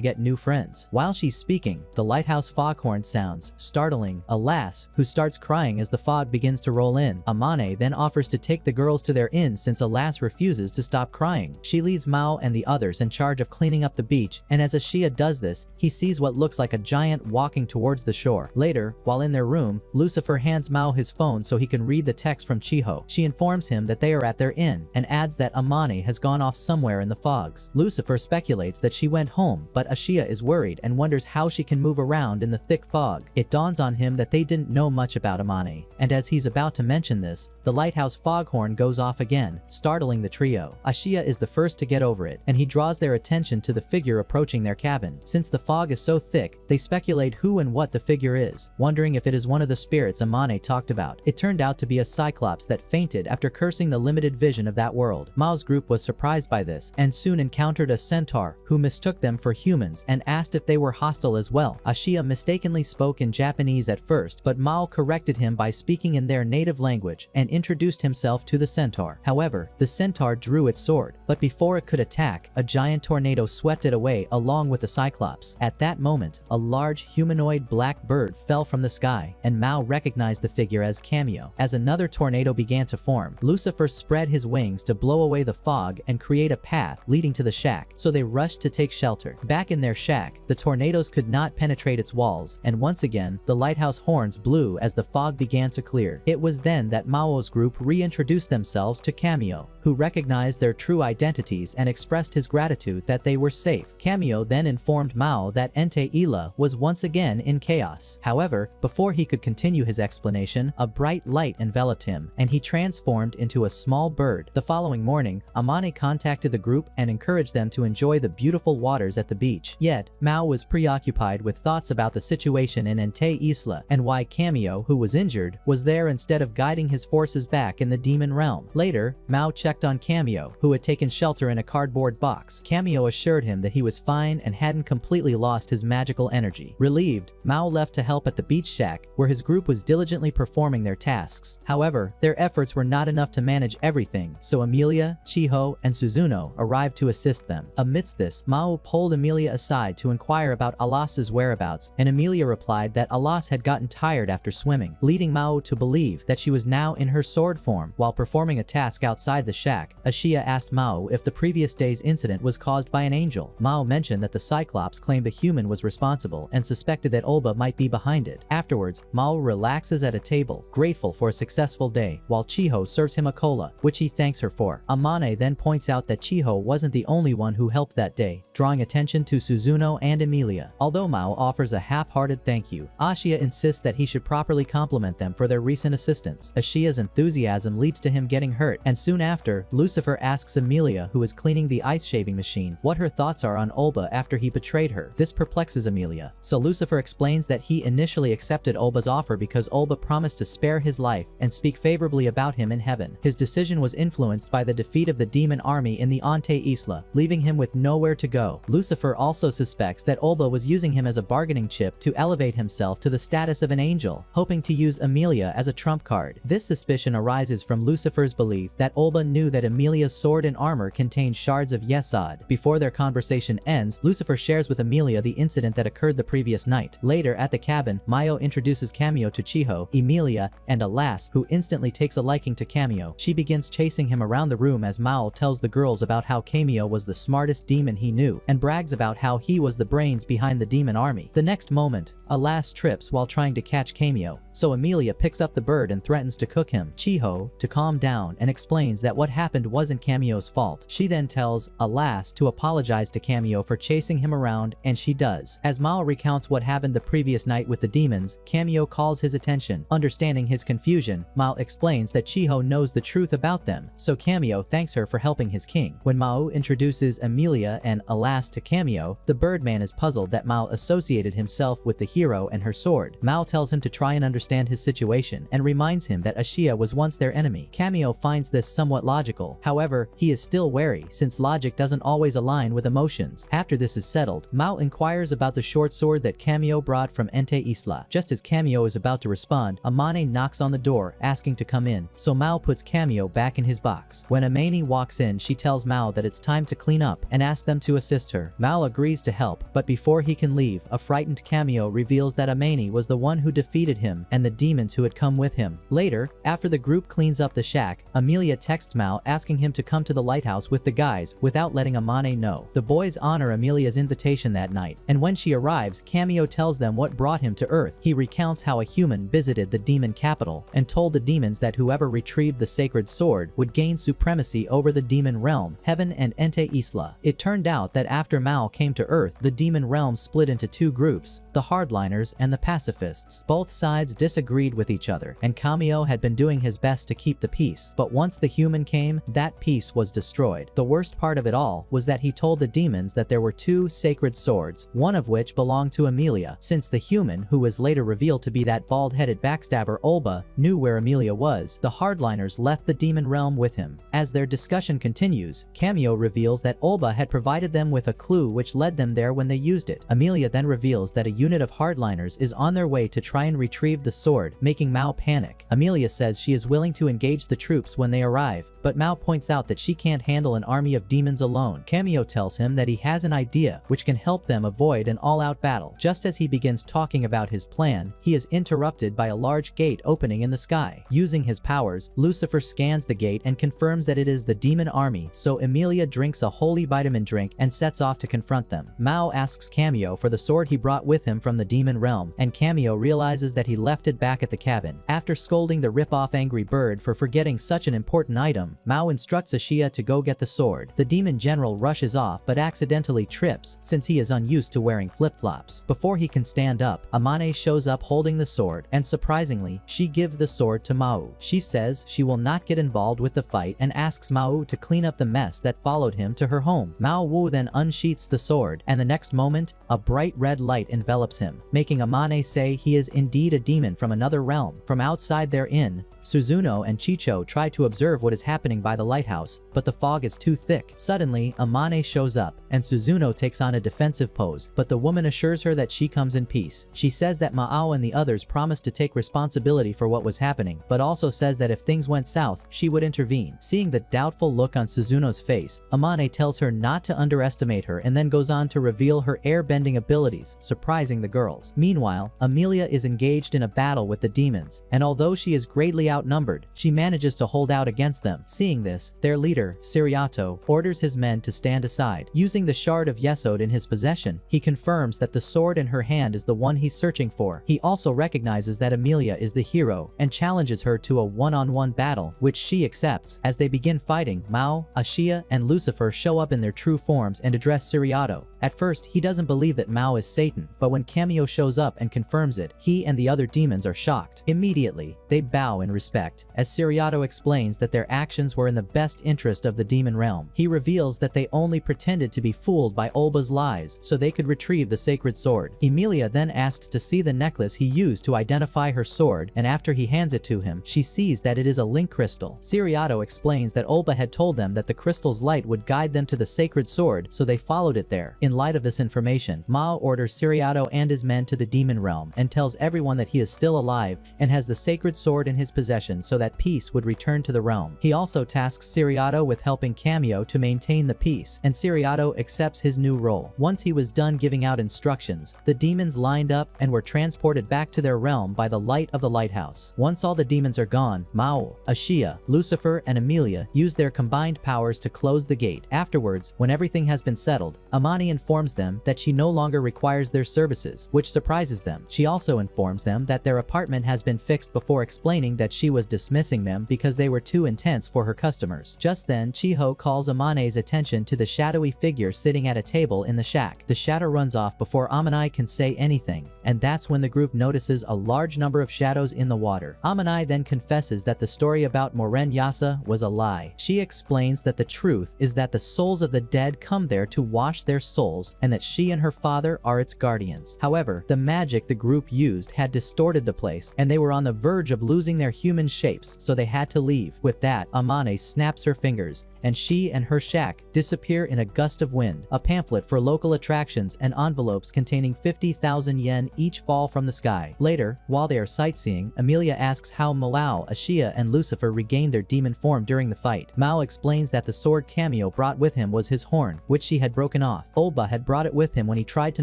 get new friends. While she's speaking, the lighthouse foghorn sounds, startling Alas, who starts crying as the fog begins to roll in. Amane then offers to take the girls to their inn since Alas refuses to stop crying. She leaves Mao and the others in charge of cleaning up the beach, and as Ashia does this, he sees what looks like a giant walking towards the shore. Later, while in their room, Lucifer hands Mao his phone so he can read the text from Chiho. She informs him that they are at their inn, and adds that Amane has gone off somewhere in the fogs. Lucifer speculates that she went home, but Ashia is worried and wonders how she can move around in the thick fog. It dawns on him that they didn't know much about Amane, and as he's about to mention this, the lighthouse foghorn goes off again, startling the trio. Ashia is the first to get over it, and he draws their attention to the figure approaching their cabin. Since the fog is so thick, they speculate who and what the figure is, wondering if it is one of the spirits Amane talked about. It turned out to be a cyclops that fainted after cursing the limited vision of that world. Mao's group was surprised by this, and soon encountered a centaur, who mistook them for humans and asked if they were hostile as well. Ashia mistakenly spoke in Japanese at first, but Mao corrected him by speaking in their native language, and introduced himself to the centaur. However, the centaur drew its sword, but before it could attack, a giant tornado swept it away along with the cyclops. At that moment, a large humanoid black bird fell from the sky, and Mao recognized the figure as Cameo. As another tornado began to form, Lucifer spread his wings to blow away the fog and create a path leading to the shack, so they rushed to take shelter. Back in their shack, the tornadoes could not penetrate its walls, and once again, the lighthouse horns blew as the fog began to clear. It was then that Mao's group reintroduced themselves to Cameo, who recognized their true identities and expressed his gratitude that they were safe. Cameo then informed Mao that Ente Ila was once again in chaos. However, before he could continue his explanation, a bright light enveloped him, and he transformed into a small bird. The following morning, Amane contacted the group and encouraged them to enjoy the beautiful waters at the beach. Yet, Mao was preoccupied with thoughts about the situation in Ente Isla, and why Cameo, who was injured, was there instead of guiding his forces back in the demon realm. Later, Mao checked on Cameo, who had taken shelter in a cardboard box. Cameo assured him that he was fine and hadn't completely lost his magical energy. Relieved, Mao left to help at the beach shack, where his group was diligently performing their tasks. However, their efforts were not enough to manage everything, so Emilia, Chiho, and Suzuno arrived to assist them. Amidst this, Mao pulled Emilia aside to inquire about Alas's whereabouts, and Emilia replied that Alas had gotten tired after swimming, leading Mao to believe that she was now in her sword form. While performing a task outside the shack, Ashia asked Mao if the previous day's incident was caused by an angel. Mao mentioned that the Cyclops claimed a human was responsible and suspected that Olba might be behind it. Afterwards, Mao relaxes at a table, grateful for a successful day, while Chiho serves him a cola, which he thanks her for. Amane then points out that Chiho wasn't the only one who helped that day, drawing attention to Suzuno and Emilia. Although Mao offers a half-hearted thank you, Ashia insists that he should properly compliment them for their recent assistance. Ashia's enthusiasm leads to him getting hurt, and soon after, Lucifer asks Emilia, who is cleaning the ice shaving machine, what her thoughts are on Olba after he betrayed her. This perplexes Emilia, so Lucifer explains that he initially accepted Olba's offer because Olba promised to spare his life and speak favorably about him in heaven. His decision was influenced by the defeat of the demon army in the Ante Isla, leaving him with nowhere to go. Lucifer also suspects that Olba was using him as a bargaining chip to elevate himself to the status of an angel, hoping to use Emilia Emilia as a trump card. This suspicion arises from Lucifer's belief that Olba knew that Emilia's sword and armor contained shards of Yesod. Before their conversation ends, Lucifer shares with Emilia the incident that occurred the previous night. Later, at the cabin, Mayo introduces Cameo to Chiho, Emilia, and Alas, who instantly takes a liking to Cameo. She begins chasing him around the room as Mao tells the girls about how Cameo was the smartest demon he knew, and brags about how he was the brains behind the demon army. The next moment, Alas trips while trying to catch Cameo, so Emilia picks up the bird and threatens to cook him. Chiho, to calm down, and explains that what happened wasn't Cameo's fault. She then tells Alas to apologize to Cameo for chasing him around, and she does. As Mao recounts what happened the previous night with the demons, Cameo calls his attention. Understanding his confusion, Mao explains that Chiho knows the truth about them, so Cameo thanks her for helping his king. When Mao introduces Emilia and Alas to Cameo, the Birdman is puzzled that Mao associated himself with the hero and her sword. Mao tells him to try and understand his situation, and reminds him that Ashia was once their enemy. Cameo finds this somewhat logical. However, he is still wary, since logic doesn't always align with emotions. After this is settled, Mao inquires about the short sword that Cameo brought from Ente Isla. Just as Cameo is about to respond, Amane knocks on the door, asking to come in, so Mao puts Cameo back in his box. When Amane walks in, she tells Mao that it's time to clean up, and asks them to assist her. Mao agrees to help, but before he can leave, a frightened Cameo reveals that Amane was the one who defeated him and the demons who had come with him. Later, after the group cleans up the shack, Emilia texts Mao asking him to come to the lighthouse with the guys without letting Amane know. The boys honor Emilia's invitation that night, and when she arrives, Cameo tells them what brought him to Earth. He recounts how a human visited the demon capital and told the demons that whoever retrieved the sacred sword would gain supremacy over the demon realm, heaven and Ente Isla. It turned out that after Mao came to Earth, the demon realm split into two groups, the hardliners and the pacifists. Both sides disagreed with each other, and Cameo had been doing his best to keep the peace, but once the human came, that peace was destroyed. The worst part of it all was that he told the demons that there were two sacred swords, one of which belonged to Emilia. Since the human, who was later revealed to be that bald-headed backstabber Olba, knew where Emilia was, the hardliners left the demon realm with him. As their discussion continues, Cameo reveals that Olba had provided them with a clue which led them there when they used it. Emilia then reveals that a unit of hardliners is on their way to try and retrieve the sword, making Mao panic. Emilia says she is willing to engage the troops when they arrive, but Mao points out that she can't handle an army of demons alone. Cameo tells him that he has an idea which can help them avoid an all-out battle. Just as he begins talking about his plan, he is interrupted by a large gate opening in the sky. Using his powers, Lucifer scans the gate and confirms that it is the demon army, so Emilia drinks a holy vitamin drink and sets off to confront them. Mao asks Cameo for the sword he brought with him from the demon realm, and Cameo realizes that he left it back at the cabin. After scolding the rip-off angry bird for forgetting such an important item, Mao instructs Ashia to go get the sword. The demon general rushes off but accidentally trips since he is unused to wearing flip-flops. Before he can stand up, Amane shows up holding the sword, and surprisingly, she gives the sword to Mao. She says she will not get involved with the fight and asks Mao to clean up the mess that followed him to her home. Mao Wu then unsheaths the sword, and the next moment, a bright red light envelops him, making Amane say he is indeed a demon from another realm. From outside their inn, Suzuno and Chicho try to observe what is happening by the lighthouse, but the fog is too thick. Suddenly, Amane shows up, and Suzuno takes on a defensive pose, but the woman assures her that she comes in peace. She says that Mao and the others promised to take responsibility for what was happening, but also says that if things went south, she would intervene. Seeing the doubtful look on Suzuno's face, Amane tells her not to underestimate her and then goes on to reveal her airbending abilities, surprising the girls. Meanwhile, Emilia is engaged in a battle with the demons, and although she is greatly outnumbered, she manages to hold out against them. Seeing this, their leader, Siriato, orders his men to stand aside. Using the shard of Yesod in his possession, he confirms that the sword in her hand is the one he's searching for. He also recognizes that Emilia is the hero and challenges her to a one-on-one battle, which she accepts. As they begin fighting, Mao, Ashia, and Lucifer show up in their true forms and address Siriato. At first, he doesn't believe that Mao is Satan, but when Cameo shows up and confirms it, he and the other demons are shocked. Immediately, they bow in respect, as Siriato explains that their actions were in the best interest of the demon realm. He reveals that they only pretended to be fooled by Olba's lies so they could retrieve the sacred sword. Emilia then asks to see the necklace he used to identify her sword, and after he hands it to him, she sees that it is a link crystal. Siriato explains that Olba had told them that the crystal's light would guide them to the sacred sword, so they followed it there. In In light of this information, Mao orders Siriato and his men to the demon realm and tells everyone that he is still alive and has the sacred sword in his possession so that peace would return to the realm. He also tasks Siriato with helping Cameo to maintain the peace, and Siriato accepts his new role. Once he was done giving out instructions, the demons lined up and were transported back to their realm by the light of the lighthouse. Once all the demons are gone, Mao, Ashia, Lucifer, and Amelia use their combined powers to close the gate. Afterwards, when everything has been settled, Amani informs them that she no longer requires their services, which surprises them. She also informs them that their apartment has been fixed before explaining that she was dismissing them because they were too intense for her customers. Just then, Chiho calls Amane's attention to the shadowy figure sitting at a table in the shack. The shadow runs off before Amane can say anything, and that's when the group notices a large number of shadows in the water. Amane then confesses that the story about Moren Yasa was a lie. She explains that the truth is that the souls of the dead come there to wash their souls and that she and her father are its guardians. However, the magic the group used had distorted the place and they were on the verge of losing their human shapes, so they had to leave. With that, Amane snaps her fingers and she and her shack disappear in a gust of wind. A pamphlet for local attractions and envelopes containing 50,000 yen each fall from the sky. Later, while they are sightseeing, Amelia asks how Malao, Ashia, and Lucifer regained their demon form during the fight. Mao explains that the sword Cameo brought with him was his horn, which she had broken off. Olba had brought it with him when he tried to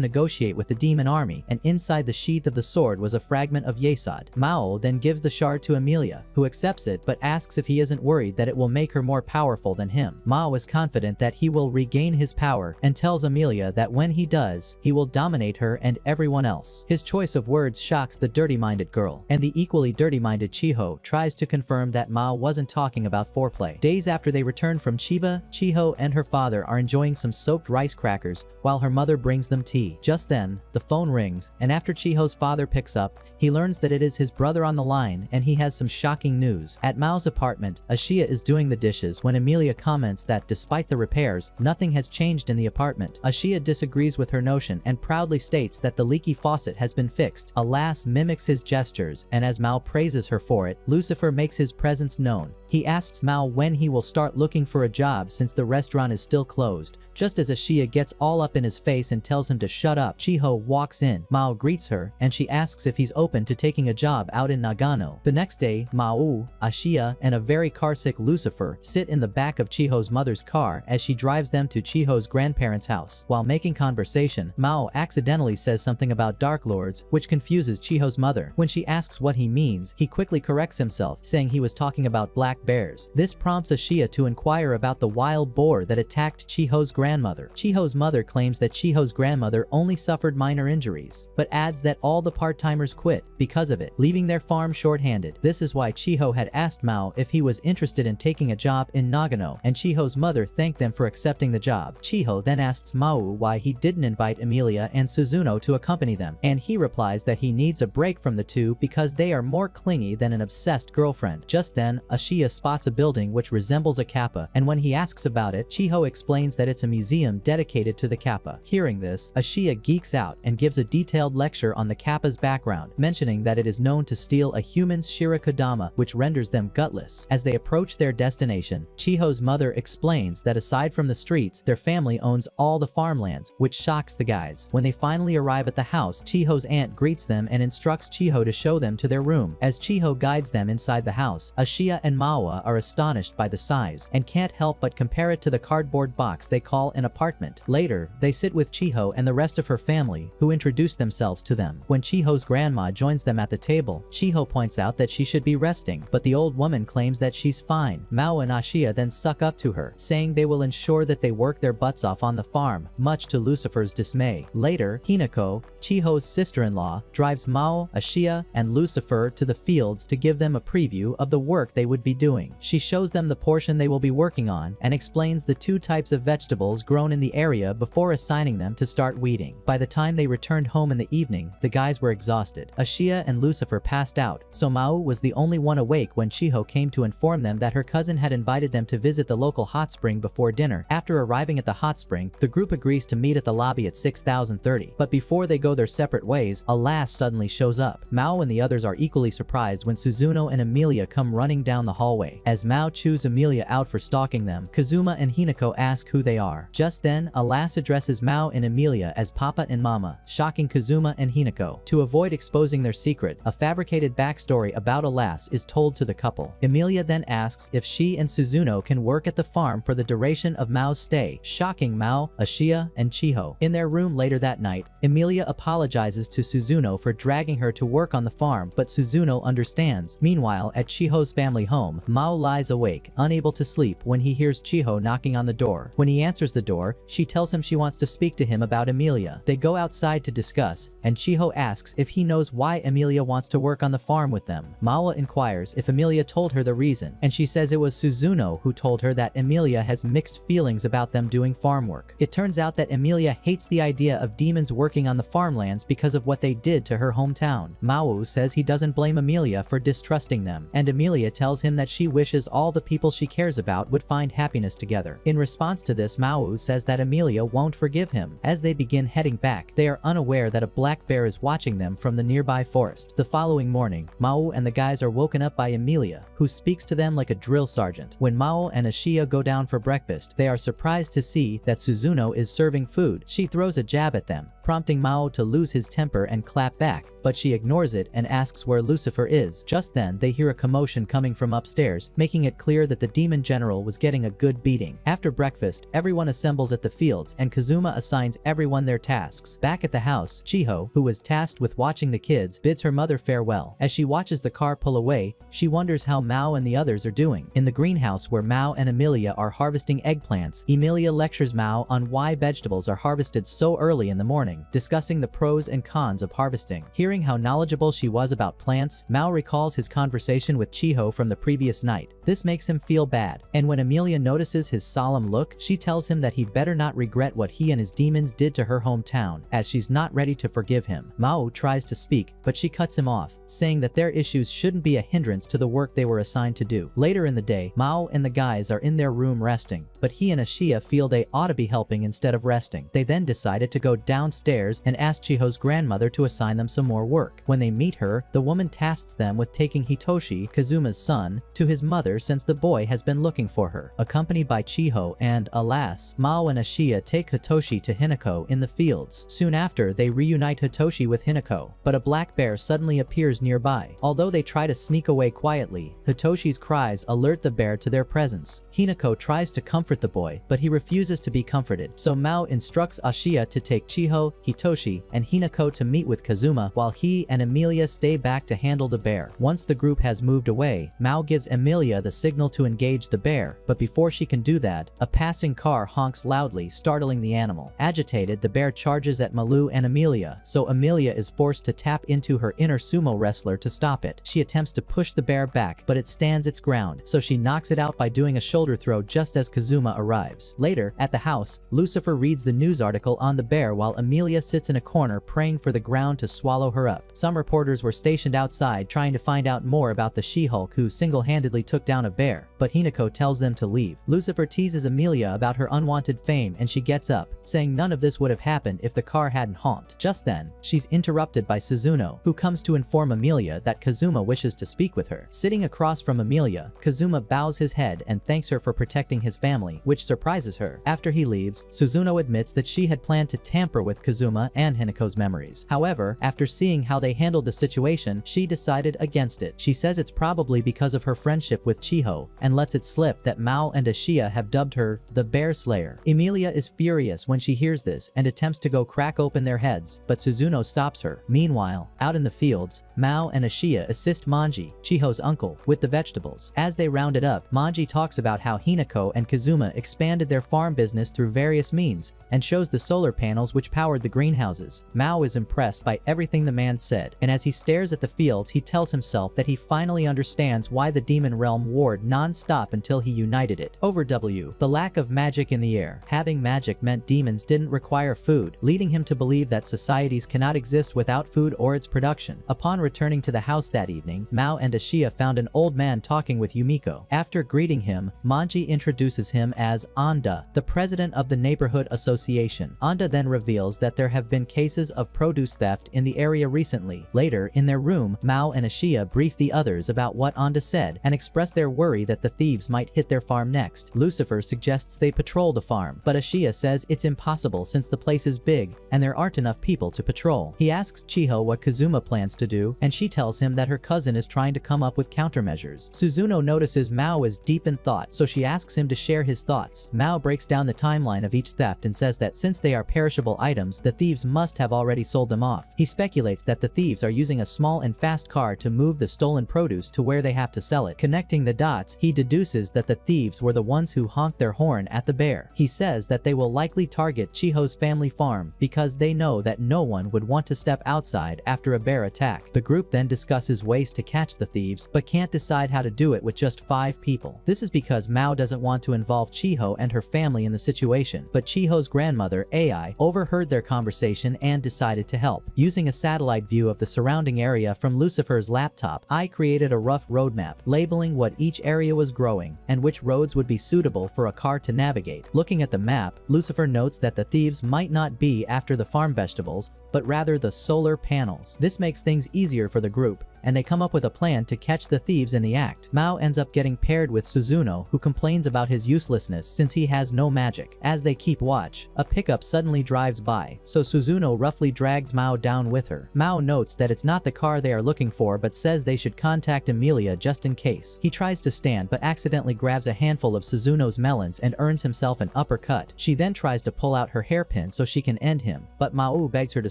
negotiate with the demon army, and inside the sheath of the sword was a fragment of Yesod. Mao then gives the shard to Amelia, who accepts it but asks if he isn't worried that it will make her more powerful than him. Mao is confident that he will regain his power and tells Amelia that when he does, he will dominate her and everyone else. His choice of words shocks the dirty-minded girl, and the equally dirty-minded Chiho tries to confirm that Mao wasn't talking about foreplay. Days after they return from Chiba, Chiho and her father are enjoying some soaked rice crackers while her mother brings them tea. Just then, the phone rings, and after Chiho's father picks up, he learns that it is his brother on the line and he has some shocking news. At Mao's apartment, Ashia is doing the dishes when Amelia comments that despite the repairs, nothing has changed in the apartment. Ashia disagrees with her notion and proudly states that the leaky faucet has been fixed. Alas mimics his gestures, and as Mao praises her for it, Lucifer makes his presence known. He asks Mao when he will start looking for a job since the restaurant is still closed. Just as Ashia gets all up in his face and tells him to shut up, Chiho walks in. Mao greets her, and she asks if he's open to taking a job out in Nagano. The next day, Mao, Ashia, and a very carsick Lucifer sit in the back of Chiho's mother's car as she drives them to Chiho's grandparents' house. While making conversation, Mao accidentally says something about Dark Lords, which confuses Chiho's mother. When she asks what he means, he quickly corrects himself, saying he was talking about black bears. This prompts Ashia to inquire about the wild boar that attacked Chiho's grandmother. Chiho's mother claims that Chiho's grandmother only suffered minor injuries, but adds that all the part-timers quit because of it, leaving their farm short-handed. This is why Chiho had asked Mao if he was interested in taking a job in Nagano, and Chiho's mother thanked them for accepting the job. Chiho then asks Mao why he didn't invite Amelia and Suzuno to accompany them, and he replies that he needs a break from the two because they are more clingy than an obsessed girlfriend. Just then, Ashia spots a building which resembles a kappa, and when he asks about it, Chiho explains that it's a museum dedicated to the kappa. Hearing this, Ashia geeks out and gives a detailed lecture on the kappa's background, mentioning that it is known to steal a human's shirakodama, which renders them gutless. As they approach their destination, Chiho's mother explains that aside from the streets, their family owns all the farmlands, which shocks the guys. When they finally arrive at the house, Chiho's aunt greets them and instructs Chiho to show them to their room. As Chiho guides them inside the house, Ashia and Mawa are astonished by the size and can't help but compare it to the cardboard box they call an apartment. Later, they sit with Chiho and the rest of her family, who introduce themselves to them. When Chiho's grandma joins them at the table, Chiho points out that she should be resting, but the old woman claims that she's fine. Mao and Ashia then suck up to her, saying they will ensure that they work their butts off on the farm, much to Lucifer's dismay. Later, Hinako, Chiho's sister-in-law, drives Mao, Ashia, and Lucifer to the fields to give them a preview of the work they would be doing. She shows them the portion they will be working on and explains the two types of vegetables grown in the area before assigning them to start weeding. By the time they returned home in the evening, the guys were exhausted. Ashia and Lucifer passed out, so Mao was the only one awake when Chiho came to inform them that her cousin had invited them to visit the local hot spring before dinner. After arriving at the hot spring, the group agrees to meet at the lobby at 6030. But before they go their separate ways, Alas suddenly shows up. Mao and the others are equally surprised when Suzuno and Amelia come running down the hallway. As Mao chews Amelia out for stalking them, Kazuma and Hinako ask who they are. Just then, Alas addresses Mao and Emilia as Papa and Mama, shocking Kazuma and Hinako. To avoid exposing their secret, a fabricated backstory about a lass is told to the couple. Emilia then asks if she and Suzuno can work at the farm for the duration of Mao's stay, shocking Mao, Ashiya, and Chiho. In their room later that night, Emilia apologizes to Suzuno for dragging her to work on the farm, but Suzuno understands. Meanwhile, at Chiho's family home, Mao lies awake, unable to sleep when he hears Chiho knocking on the door. When he answers the door, she tells him she wants to speak to him about Emilia. They go outside to discuss, and Chiho asks if he knows why Emilia wants to work on the farm with them. Mao inquires if Emilia told her the reason, and she says it was Suzuno who told her that Emilia has mixed feelings about them doing farm work. It turns out that Emilia hates the idea of demons working on the farmlands because of what they did to her hometown. Mao says he doesn't blame Emilia for distrusting them, and Emilia tells him that she wishes all the people she cares about would find happiness together. In response to this, Mao says that Emilia won't forgive him. As they begin heading back, they are unaware that a black bear is watching them from the nearby forest. The following morning, Mao and the guys are woken up by Emilia, who speaks to them like a drill sergeant. When Mao and Ashiya go down for breakfast, they are surprised to see that Suzuno is serving food. She throws a jab at them, prompting Mao to lose his temper and clap back, but she ignores it and asks where Lucifer is. Just then, they hear a commotion coming from upstairs, making it clear that the demon general was getting a good beating. After breakfast, everyone assembles at the fields, and Kazuma assigns everyone their tasks. Back at the house, Chiho, who was tasked with watching the kids, bids her mother farewell. As she watches the car pull away, she wonders how Mao and the others are doing. In the greenhouse where Mao and Emilia are harvesting eggplants, Emilia lectures Mao on why vegetables are harvested so early in the morning, discussing the pros and cons of harvesting. Hearing how knowledgeable she was about plants, Mao recalls his conversation with Chiho from the previous night. This makes him feel bad, and when Emilia notices his solemn look, she tells him that he better not regret what he and his demons did to her hometown, as she's not ready to forgive him. Mao tries to speak, but she cuts him off, saying that their issues shouldn't be a hindrance to the work they were assigned to do. Later in the day, Mao and the guys are in their room resting, but he and Ashiya feel they ought to be helping instead of resting. They then decided to go downstairs and ask Chiho's grandmother to assign them some more work. When they meet her, the woman tasks them with taking Hitoshi, Kazuma's son, to his mother since the boy has been looking for her. Accompanied by Chiho and, alas, Mao and Ashiya take Hitoshi to Hinako in the fields. Soon after, they reunite Hitoshi with Hinako, but a black bear suddenly appears nearby. Although they try to sneak away quietly, Hitoshi's cries alert the bear to their presence. Hinako tries to comfort the boy, but he refuses to be comforted, so Mao instructs Ashiya to take Chiho, Hitoshi, and Hinako to meet with Kazuma while he and Emilia stay back to handle the bear. Once the group has moved away, Mao gives Emilia the signal to engage the bear, but before she can do that, a passing car honks loudly, startling the animal. Agitated, the bear charges at Malu and Emilia, so Emilia is forced to tap into her inner sumo wrestler to stop it. She attempts to push the bear back, but it stands its ground, so she knocks it out by doing a shoulder throw just as Kazuma arrives. Later, at the house, Lucifer reads the news article on the bear while Emilia sits in a corner praying for the ground to swallow her up. Some reporters were stationed outside trying to find out more about the She-Hulk who single-handedly took down a bear, but Hinako tells them to leave. Lucifer teases Emilia about her unwanted fame and she gets up, saying none of this would have happened if the car hadn't honked. Just then, she's interrupted by Suzuno, who comes to inform Emilia that Kazuma wishes to speak with her. Sitting across from Emilia, Kazuma bows his head and thanks her for protecting his family, which surprises her. After he leaves, Suzuno admits that she had planned to tamper with Kazuma and Hinako's memories. However, after seeing how they handled the situation, she decided against it. She says it's probably because of her friendship with Chiho, and lets it slip that Mao and Ashiya have dubbed her the Bear Slayer. Emilia is furious when she hears this and attempts to go crack open their heads, but Suzuno stops her. Meanwhile, out in the fields, Mao and Ashiya assist Manji, Chiho's uncle, with the vegetables. As they round it up, Manji talks about how Hinako and Kazuma expanded their farm business through various means, and shows the solar panels which powered the greenhouses. Mao is impressed by everything the man said, and as he stares at the fields, he tells himself that he finally understands why the demon realm warred non-stop until he united it. Over W. The lack of magic in the air. Having magic meant demons didn't require food, leading him to believe that societies cannot exist without food or its production. Upon returning to the house that evening, Mao and Ashiya found an old man talking with Yumiko. After greeting him, Manji introduces him as Anda, the president of the neighborhood association. Anda then reveals that that there have been cases of produce theft in the area recently. Later, in their room, Mao and Ashia brief the others about what Anda said and express their worry that the thieves might hit their farm next. Lucifer suggests they patrol the farm, but Ashia says it's impossible since the place is big and there aren't enough people to patrol. He asks Chiho what Kazuma plans to do, and she tells him that her cousin is trying to come up with countermeasures. Suzuno notices Mao is deep in thought, so she asks him to share his thoughts. Mao breaks down the timeline of each theft and says that since they are perishable items, the thieves must have already sold them off. He speculates that the thieves are using a small and fast car to move the stolen produce to where they have to sell it. Connecting the dots, he deduces that the thieves were the ones who honked their horn at the bear. He says that they will likely target Chiho's family farm because they know that no one would want to step outside after a bear attack. The group then discusses ways to catch the thieves, but can't decide how to do it with just 5 people. This is because Mao doesn't want to involve Chiho and her family in the situation, but Chiho's grandmother, Ai, overheard their conversation and decided to help. Using a satellite view of the surrounding area from Lucifer's laptop, I created a rough roadmap, labeling what each area was growing and which roads would be suitable for a car to navigate. Looking at the map, Lucifer notes that the thieves might not be after the farm vegetables, but rather the solar panels. This makes things easier for the group, and they come up with a plan to catch the thieves in the act. Mao ends up getting paired with Suzuno, who complains about his uselessness since he has no magic. As they keep watch, a pickup suddenly drives by, so Suzuno roughly drags Mao down with her. Mao notes that it's not the car they are looking for but says they should contact Emilia just in case. He tries to stand but accidentally grabs a handful of Suzuno's melons and earns himself an uppercut. She then tries to pull out her hairpin so she can end him, but Mao begs her to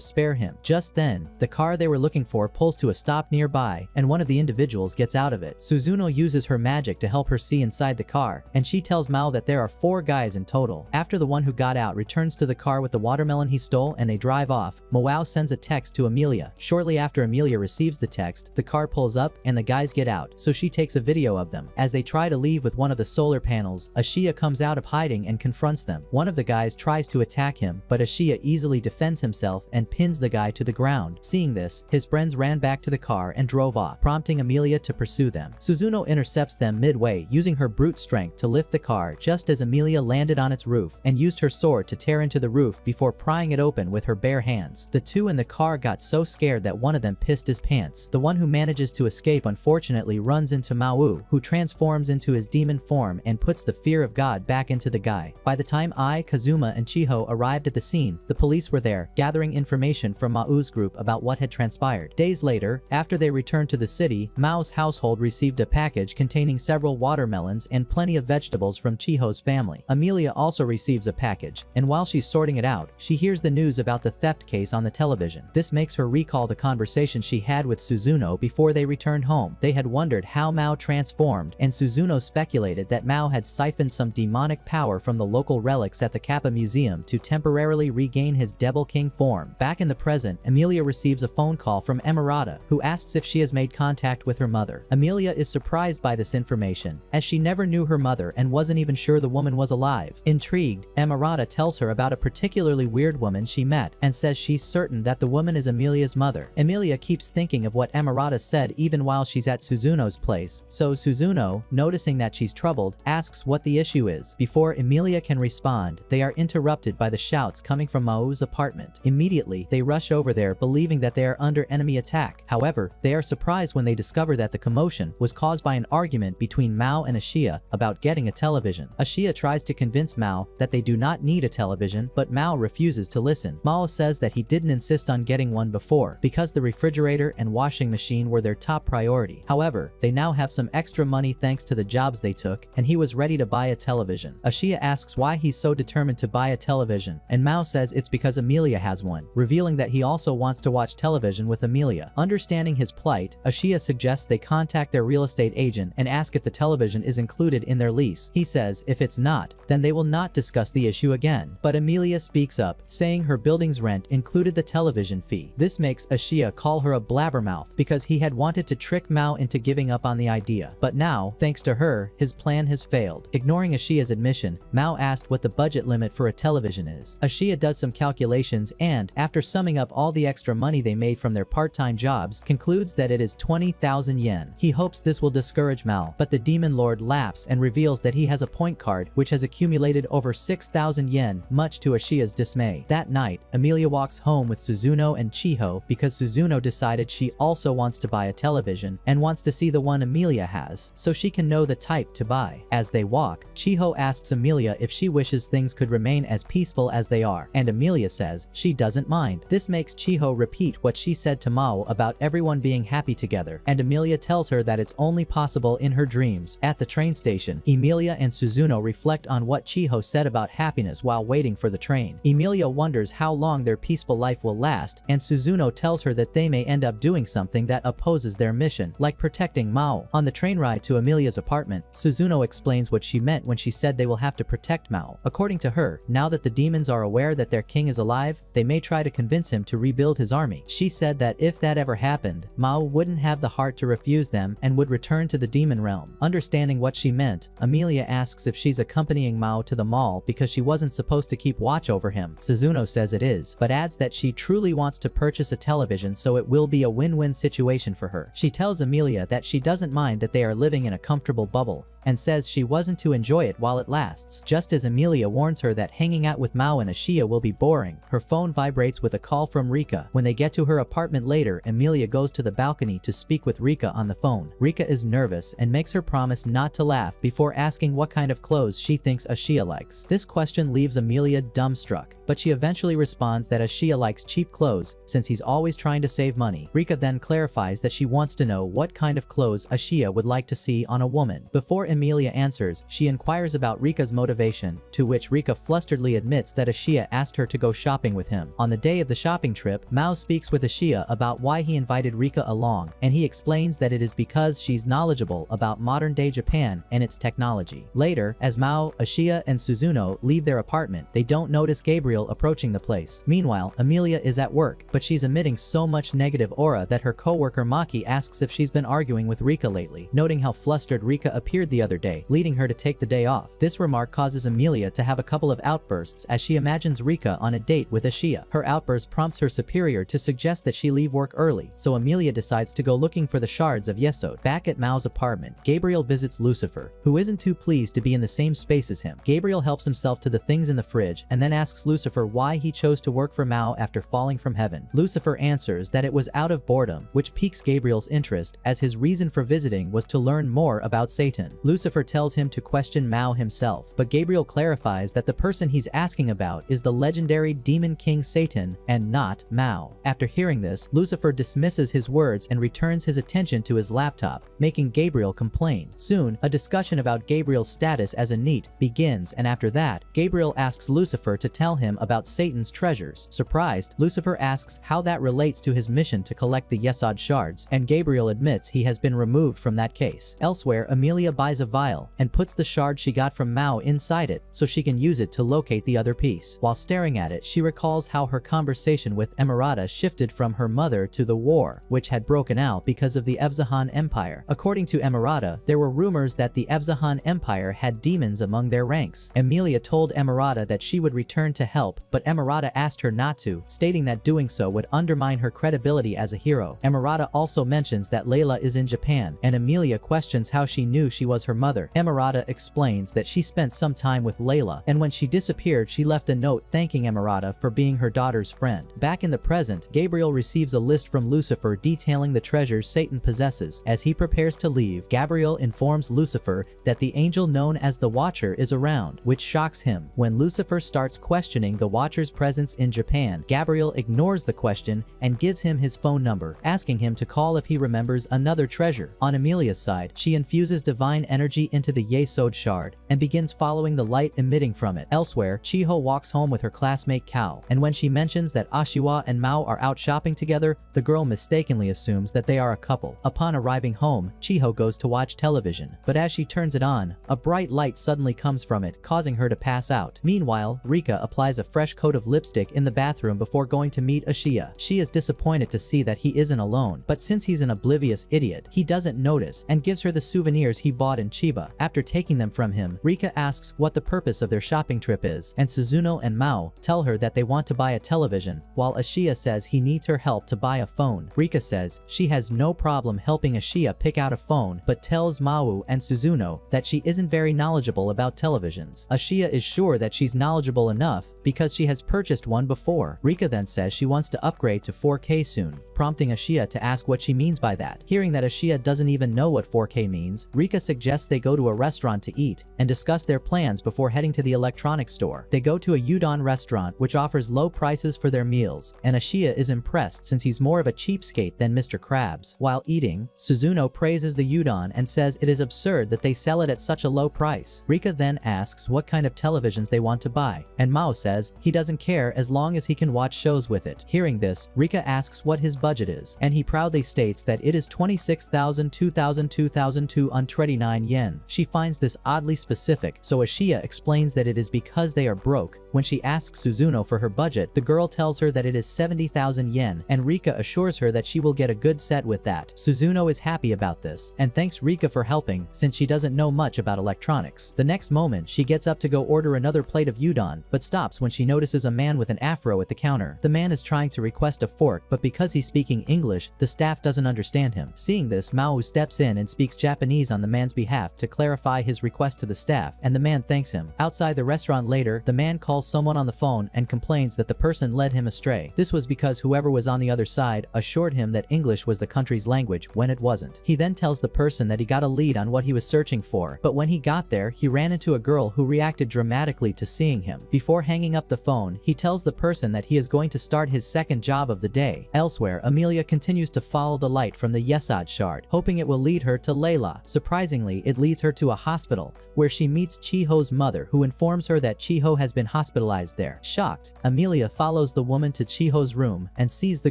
spare him. Just then, the car they were looking for pulls to a stop nearby, and one of the individuals gets out of it. Suzuno uses her magic to help her see inside the car, and she tells Mao that there are 4 guys in total. After the one who got out returns to the car with the watermelon he stole and they drive off, Mao sends a text to Emilia. Shortly after Emilia receives the text, the car pulls up and the guys get out, so she takes a video of them. As they try to leave with one of the solar panels, Ashia comes out of hiding and confronts them. One of the guys tries to attack him, but Ashia easily defends himself and pins the guy to the ground. Seeing this, his friends ran back to the car and drove off, prompting Emilia to pursue them. Suzuno intercepts them midway, using her brute strength to lift the car just as Emilia landed on its roof, and used her sword to tear into the roof before prying it open with her bare hands. The two in the car got so scared that one of them pissed his pants. The one who manages to escape unfortunately runs into Mao, who transforms into his demon form and puts the fear of God back into the guy. By the time Kazuma and Chiho arrived at the scene, the police were there, gathering information from Mao's group about what had transpired. Days later, after they returned to the city, Mao's household received a package containing several watermelons and plenty of vegetables from Chiho's family. Emilia also receives a package, and while she's sorting it out, she hears the news about the theft case on the television. This makes her recall the conversation she had with Suzuno before they returned home. They had wondered how Mao transformed, and Suzuno speculated that Mao had siphoned some demonic power from the local relics at the Kappa Museum to temporarily regain his Devil King form. Back in the present, Emilia receives a phone call from Emirata, who asks if she has made contact with her mother. Emilia is surprised by this information, as she never knew her mother and wasn't even sure the woman was alive. Intrigued, Emirata tells her about a particularly weird woman she met, and says she's certain that the woman is Emilia's mother. Emilia keeps thinking of what Emirata said even while she's at Suzuno's place, so Suzuno, noticing that she's troubled, asks what the issue is. Before Emilia can respond, they are interrupted by the shouts coming from Mao's apartment. Immediately, they rush over there believing that they are under enemy attack. However, they are surprised when they discover that the commotion was caused by an argument between Mao and Ashia about getting a television. Ashia tries to convince Mao that they do not need a television, but Mao refuses to listen. Mao says that he didn't insist on getting one before, because the refrigerator and washing machine were their top priority. However, they now have some extra money thanks to the jobs they took, and he was ready to buy a television. Ashia asks why he's so determined to buy a television, and Mao says it's because Emilia has one, revealing that he also wants to watch television with Emilia. Understanding his plight, Ashia suggests they contact their real estate agent and ask if the television is included in their lease. He says if it's not, then they will not discuss the issue again. But Emilia speaks up, saying her building's rent included the television fee. This makes Ashia call her a blabbermouth because he had wanted to trick Mao into giving up on the idea. But now, thanks to her, his plan has failed. Ignoring Ashia's admission, Mao asked what the budget limit for a television is. Ashia does some calculations and, after summing up all the extra money they made from their part-time jobs, concludes concludes that it is 20,000 yen. He hopes this will discourage Mao, but the Demon Lord laughs and reveals that he has a point card which has accumulated over 6,000 yen, much to Ashiya's dismay. That night, Emilia walks home with Suzuno and Chiho because Suzuno decided she also wants to buy a television and wants to see the one Emilia has, so she can know the type to buy. As they walk, Chiho asks Emilia if she wishes things could remain as peaceful as they are, and Emilia says she doesn't mind. This makes Chiho repeat what she said to Mao about everyone being happy together, and Emilia tells her that it's only possible in her dreams. At the train station, Emilia and Suzuno reflect on what Chiho said about happiness while waiting for the train. Emilia wonders how long their peaceful life will last, and Suzuno tells her that they may end up doing something that opposes their mission, like protecting Mao. On the train ride to Emilia's apartment, Suzuno explains what she meant when she said they will have to protect Mao. According to her, now that the demons are aware that their king is alive, they may try to convince him to rebuild his army. She said that if that ever happened, Mao wouldn't have the heart to refuse them and would return to the demon realm. Understanding what she meant, Emilia asks if she's accompanying Mao to the mall because she wasn't supposed to keep watch over him. Suzuno says it is, but adds that she truly wants to purchase a television so it will be a win-win situation for her. She tells Emilia that she doesn't mind that they are living in a comfortable bubble, and says she wasn't to enjoy it while it lasts. Just as Emilia warns her that hanging out with Mao and Ashiya will be boring, her phone vibrates with a call from Rika. When they get to her apartment later, Emilia goes to the balcony to speak with Rika on the phone. Rika is nervous and makes her promise not to laugh before asking what kind of clothes she thinks Ashiya likes. This question leaves Emilia dumbstruck, but she eventually responds that Ashiya likes cheap clothes since he's always trying to save money. Rika then clarifies that she wants to know what kind of clothes Ashiya would like to see on a woman. Before Emilia answers, she inquires about Rika's motivation, to which Rika flusteredly admits that Ashiya asked her to go shopping with him. On the day of the shopping trip, Mao speaks with Ashiya about why he invited Rika along, and he explains that it is because she's knowledgeable about modern-day Japan and its technology. Later, as Mao, Ashiya, and Suzuno leave their apartment, they don't notice Gabriel approaching the place. Meanwhile, Emilia is at work, but she's emitting so much negative aura that her co-worker Maki asks if she's been arguing with Rika lately, noting how flustered Rika appeared the other day, leading her to take the day off. This remark causes Emilia to have a couple of outbursts as she imagines Rika on a date with Ashiya. Her outburst prompts her superior to suggest that she leave work early, so Emilia decides to go looking for the shards of Yesod. Back at Mao's apartment, Gabriel visits Lucifer, who isn't too pleased to be in the same space as him. Gabriel helps himself to the things in the fridge and then asks Lucifer why he chose to work for Mao after falling from heaven. Lucifer answers that it was out of boredom, which piques Gabriel's interest as his reason for visiting was to learn more about Satan. Lucifer tells him to question Mao himself, but Gabriel clarifies that the person he's asking about is the legendary Demon King Satan and not Mao. After hearing this, Lucifer dismisses his words and returns his attention to his laptop, making Gabriel complain. Soon, a discussion about Gabriel's status as a NEET begins, and after that, Gabriel asks Lucifer to tell him about Satan's treasures. Surprised, Lucifer asks how that relates to his mission to collect the Yesod shards, and Gabriel admits he has been removed from that case. Elsewhere, Emilia buys a vial and puts the shard she got from Mao inside it so she can use it to locate the other piece. While staring at it, she recalls how her conversation with Emirata shifted from her mother to the war, which had broken out because of the Ebzahan Empire. According to Emirata, there were rumors that the Ebzahan Empire had demons among their ranks. Emilia told Emirata that she would return to help, but Emirata asked her not to, stating that doing so would undermine her credibility as a hero. Emirata also mentions that Layla is in Japan, and Emilia questions how she knew she was her mother. Emirata explains that she spent some time with Layla, and when she disappeared she left a note thanking Emirata for being her daughter's friend. Back in the present, Gabriel receives a list from Lucifer detailing the treasures Satan possesses. As he prepares to leave, Gabriel informs Lucifer that the angel known as the Watcher is around, which shocks him. When Lucifer starts questioning the Watcher's presence in Japan, Gabriel ignores the question and gives him his phone number, asking him to call if he remembers another treasure. On Emilia's side, she infuses divine energy into the Yesod shard and begins following the light emitting from it. Elsewhere, Chiho walks home with her classmate Kao, and when she mentions that Ashiwa and Mao are out shopping together, the girl mistakenly assumes that they are a couple. Upon arriving home, Chiho goes to watch television, but as she turns it on, a bright light suddenly comes from it, causing her to pass out. Meanwhile, Rika applies a fresh coat of lipstick in the bathroom before going to meet Ashiya. She is disappointed to see that he isn't alone, but since he's an oblivious idiot, he doesn't notice and gives her the souvenirs he bought in and Chiba. After taking them from him, Rika asks what the purpose of their shopping trip is, and Suzuno and Mao tell her that they want to buy a television, while Ashiya says he needs her help to buy a phone. Rika says she has no problem helping Ashiya pick out a phone, but tells Mao and Suzuno that she isn't very knowledgeable about televisions. Ashiya is sure that she's knowledgeable enough because she has purchased one before. Rika then says she wants to upgrade to 4K soon, prompting Ashiya to ask what she means by that. Hearing that Ashiya doesn't even know what 4K means, Rika suggests they go to a restaurant to eat and discuss their plans before heading to the electronics store. They go to a udon restaurant which offers low prices for their meals, and Ashiya is impressed since he's more of a cheapskate than Mr. Krabs. While eating, Suzuno praises the udon and says it is absurd that they sell it at such a low price. Rika then asks what kind of televisions they want to buy, and Mao says he doesn't care as long as he can watch shows with it. Hearing this, Rika asks what his budget is, and he proudly states that it is 26,000, 2,000, 2,229 yen. She finds this oddly specific, so Ashiya explains that it is because they are broke. When she asks Suzuno for her budget, the girl tells her that it is 70,000 yen, and Rika assures her that she will get a good set with that. Suzuno is happy about this, and thanks Rika for helping since she doesn't know much about electronics. The next moment, she gets up to go order another plate of udon, but stops when she notices a man with an afro at the counter. The man is trying to request a fork, but because he's speaking English, the staff doesn't understand him. Seeing this, Mao steps in and speaks Japanese on the man's behalf to clarify his request to the staff, and the man thanks him. Outside the restaurant later, the man calls someone on the phone and complains that the person led him astray. This was because whoever was on the other side assured him that English was the country's language when it wasn't. He then tells the person that he got a lead on what he was searching for, but when he got there, he ran into a girl who reacted dramatically to seeing him. Before hanging up the phone, he tells the person that he is going to start his second job of the day. Elsewhere, Amelia continues to follow the light from the Yesod shard, hoping it will lead her to Layla. Surprisingly, it leads her to a hospital, where she meets Chiho's mother, who informs her that Chiho has been hospitalized there. Shocked, Amelia follows the woman to Chiho's room and sees the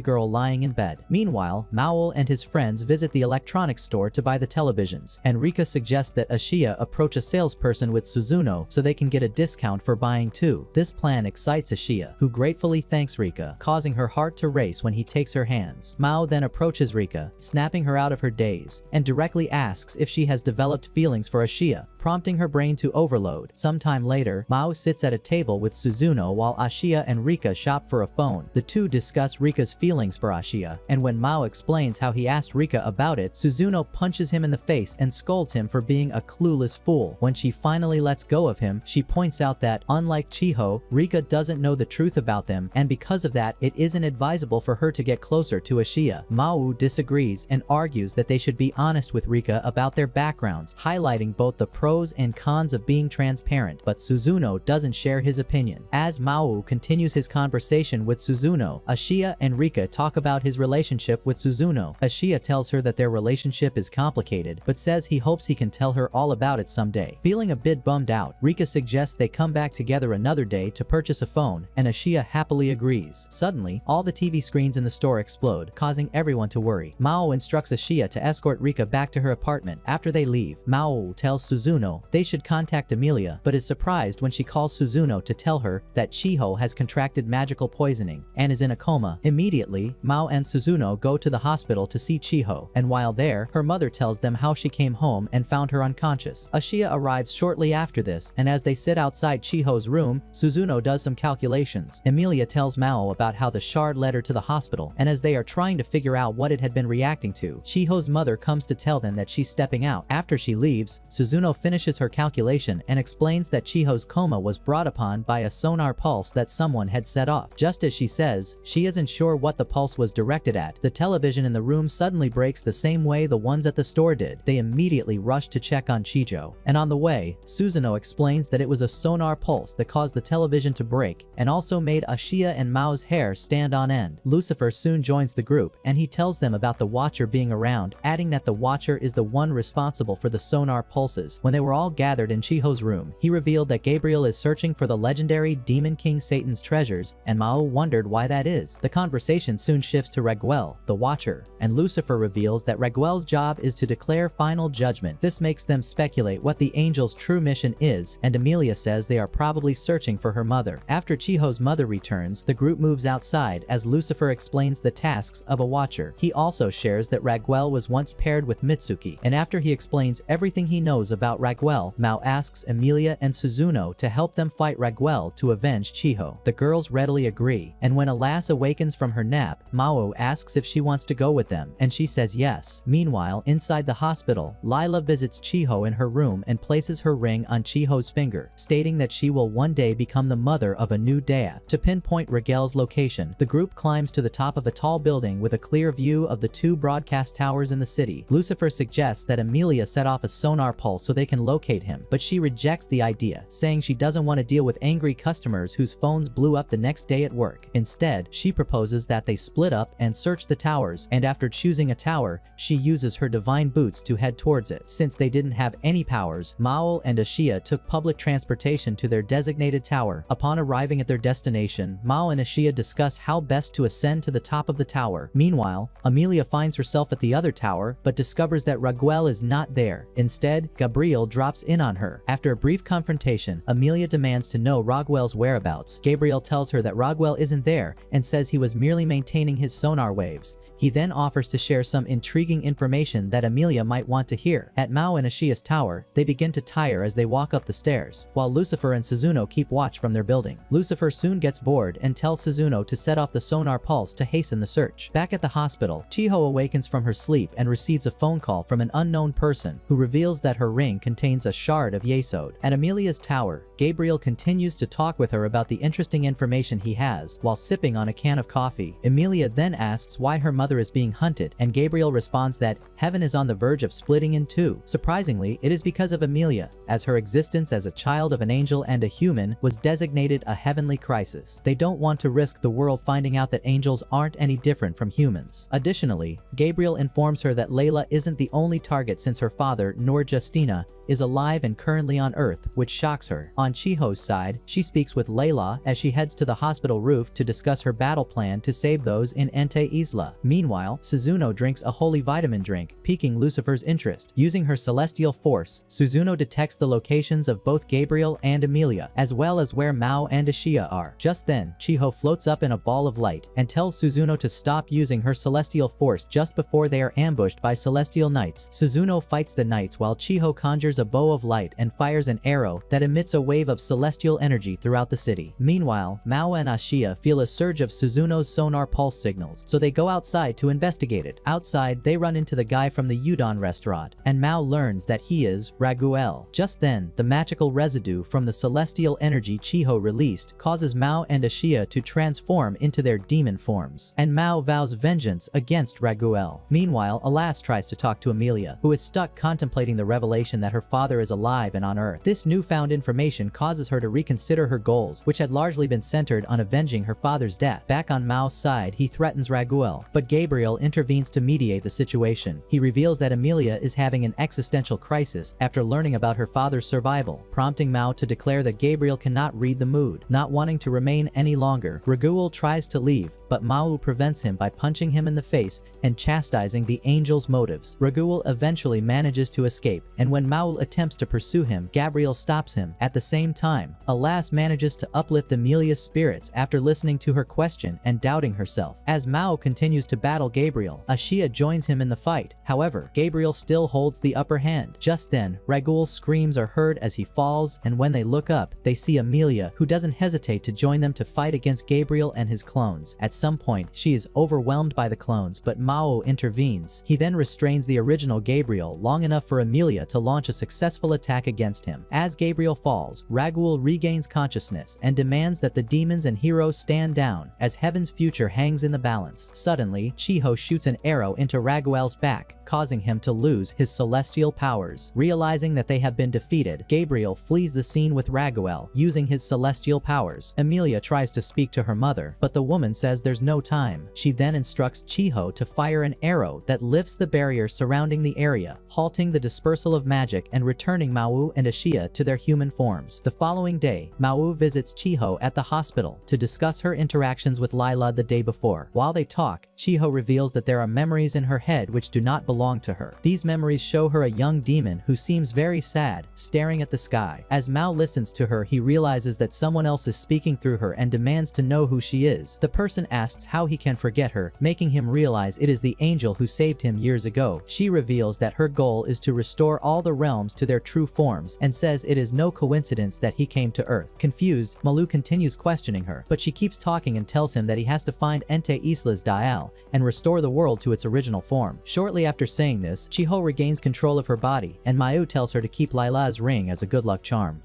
girl lying in bed. Meanwhile, Mao and his friends visit the electronics store to buy the televisions, and Rika suggests that Ashiya approach a salesperson with Suzuno so they can get a discount for buying too. This plan excites Ashiya, who gratefully thanks Rika, causing her heart to race when he takes her hands. Mao then approaches Rika, snapping her out of her daze, and directly asks if she has developed feelings for Ashiya, prompting her brain to overload. Sometime later, Mao sits at a table with Suzuno while Ashiya and Rika shop for a phone. The two discuss Rika's feelings for Ashiya, and when Mao explains how he asked Rika about it, Suzuno punches him in the face and scolds him for being a clueless fool. When she finally lets go of him, she points out that, unlike Chiho, Rika doesn't know the truth about them, and because of that, it isn't advisable for her to get closer to Ashiya. Mao disagrees and argues that they should be honest with Rika about their backgrounds, highlighting both the pros and cons of being transparent, but Suzuno doesn't share his opinion. As Mao continues his conversation with Suzuno, Ashiya and Rika talk about his relationship with Suzuno. Ashiya tells her that their relationship is complicated, but says he hopes he can tell her all about it someday. Feeling a bit bummed out, Rika suggests they come back together another day to purchase a phone, and Ashiya happily agrees. Suddenly, all the TV screens in the store explode, causing everyone to worry. Mao instructs Ashiya to escort Rika back to her apartment. After they leave, Mao tells Suzuno they should contact Amelia, but is surprised when she calls Suzuno to tell her that Chiho has contracted magical poisoning and is in a coma. Immediately, Mao and Suzuno go to the hospital to see Chiho, and while there, her mother tells them how she came home and found her unconscious. Ashiya arrives shortly after this, and as they sit outside Chiho's room, Suzuno does some calculations. Amelia tells Mao about how the shard led her to the hospital, and as they are trying to figure out what it had been reacting to, Chiho's mother comes to tell them that she's stepping out. After she leaves, Suzuno finishes her calculation and explains that Chiho's coma was brought upon by a sonar pulse that someone had set off. Just as she says, she isn't sure what the pulse was directed at, the television in the room suddenly breaks the same way the ones at the store did. They immediately rush to check on Chijo, and on the way, Suzuno explains that it was a sonar pulse that caused the television to break and also made Ashiya and Mao's hair stand on end. Lucifer soon joins the group, and he tells them about the Watcher being around, adding that the Watcher is the one responsible for the sonar pulses. When they were all gathered in Chiho's room, he revealed that Gabriel is searching for the legendary Demon King Satan's treasures, and Mao wondered why that is. The conversation soon shifts to Reguel, the Watcher, and Lucifer reveals that Reguel's job is to declare final judgment. This makes them speculate what the angel's true mission is, and Amelia says they are probably searching for her mother. mother. After Chiho's mother returns, the group moves outside as Lucifer explains the tasks of a watcher. He also shares that Raguel was once paired with Mitsuki, and after he explains everything he knows about Raguel, Mao asks Emilia and Suzuno to help them fight Raguel to avenge Chiho. The girls readily agree, and when Alas awakens from her nap, Mao asks if she wants to go with them, and she says yes. Meanwhile, inside the hospital, Lila visits Chiho in her room and places her ring on Chiho's finger, stating that she will one day become the mother of a new Dea. To pinpoint Raguel's location, the group climbs to the top of a tall building with a clear view of the two broadcast towers in the city. Lucifer suggests that Emilia set off a sonar pulse so they can locate him, but she rejects the idea, saying she doesn't want to deal with angry customers whose phones blew up the next day at work. Instead, she proposes that they split up and search the towers, and after choosing a tower, she uses her divine boots to head towards it. Since they didn't have any powers, Mao and Ashia took public transportation to their designated tower. Upon arriving at their destination, Mao and Ashia discuss how best to ascend to the top of the tower. Meanwhile, Emilia finds herself at the other tower, but discovers that Raguel is not there. Instead, Gabriel drops in on her. After a brief confrontation, Emilia demands to know Raguel's whereabouts. Gabriel tells her that Raguel isn't there and says he was merely maintaining his sonar waves. He then offers to share some intriguing information that Emilia might want to hear. At Mao and Ashia's tower, they begin to tire as they walk up the stairs, while Lucifer and Suzuno keep watch from their building. Lucifer soon gets bored and tells Suzuno to set off the sonar pulse to hasten the search. Back at the hospital, Chiho awakens from her sleep and receives a phone call from an unknown person who reveals that her ring contains a shard of Yesod. At Emilia's tower, Gabriel continues to talk with her about the interesting information he has while sipping on a can of coffee. Emilia then asks why her mother is being hunted, and Gabriel responds that heaven is on the verge of splitting in two. Surprisingly, it is because of Emilia, as her existence as a child of an angel and a human was designated a heavenly crisis. They don't want to risk the world finding out that angels aren't any different from humans. Additionally, Gabriel informs her that Layla isn't the only target since her father, Noor Justina, is alive and currently on Earth, which shocks her. On Chiho's side, she speaks with Layla as she heads to the hospital roof to discuss her battle plan to save those in Ente Isla. Meanwhile, Suzuno drinks a holy vitamin drink, piquing Lucifer's interest. Using her celestial force, Suzuno detects the locations of both Gabriel and Emilia, as well as where Mao and Ashia are. Just then, Chiho floats up in a ball of light and tells Suzuno to stop using her celestial force just before they are ambushed by celestial knights. Suzuno fights the knights while Chiho conjures a bow of light and fires an arrow that emits a wave of celestial energy throughout the city. Meanwhile, Mao and Ashia feel a surge of Suzuno's sonar pulse signals, so they go outside to investigate it. Outside, they run into the guy from the udon restaurant, and Mao learns that he is Raguel. Just then, the magical residue from the celestial energy Chiho released causes Mao and Ashia to transform into their demon forms, and Mao vows vengeance against Raguel. Meanwhile, Alas tries to talk to Emilia, who is stuck contemplating the revelation that her father is alive and on Earth. This newfound information causes her to reconsider her goals, which had largely been centered on avenging her father's death. Back on Mao's side, he threatens Raguel, but Gabriel intervenes to mediate the situation. He reveals that Emilia is having an existential crisis after learning about her father's survival, prompting Mao to declare that Gabriel cannot read the mood. Not wanting to remain any longer, Raguel tries to leave, but Mao prevents him by punching him in the face and chastising the angel's motives. Raguel eventually manages to escape, and when Mao attempts to pursue him, Gabriel stops him. At the same time, Alas manages to uplift Emilia's spirits after listening to her question and doubting herself. As Mao continues to battle Gabriel, Ashia joins him in the fight. However, Gabriel still holds the upper hand. Just then, Raguel's screams are heard as he falls, and when they look up, they see Emilia, who doesn't hesitate to join them to fight against Gabriel and his clones. At some point, she is overwhelmed by the clones, but Mao intervenes. He then restrains the original Gabriel long enough for Emilia to launch a successful attack against him. As Gabriel falls, Raguel regains consciousness and demands that the demons and heroes stand down, as heaven's future hangs in the balance. Suddenly, Chiho shoots an arrow into Raguel's back, causing him to lose his celestial powers. Realizing that they have been defeated, Gabriel flees the scene with Raguel, using his celestial powers. Emilia tries to speak to her mother, but the woman says there's there's no time. She then instructs Chiho to fire an arrow that lifts the barrier surrounding the area, halting the dispersal of magic and returning Mawu and Ashia to their human forms. The following day, Mawu visits Chiho at the hospital to discuss her interactions with Lila the day before. While they talk, Chiho reveals that there are memories in her head which do not belong to her. These memories show her a young demon who seems very sad, staring at the sky. As Mao listens to her, he realizes that someone else is speaking through her and demands to know who she is. The person asks how he can forget her, making him realize it is the angel who saved him years ago. She reveals that her goal is to restore all the realms to their true forms and says it is no coincidence that he came to Earth. Confused, Malu continues questioning her, but she keeps talking and tells him that he has to find Ente Isla's Dial and restore the world to its original form. Shortly after saying this, Chiho regains control of her body, and Mayu tells her to keep Lila's ring as a good luck charm.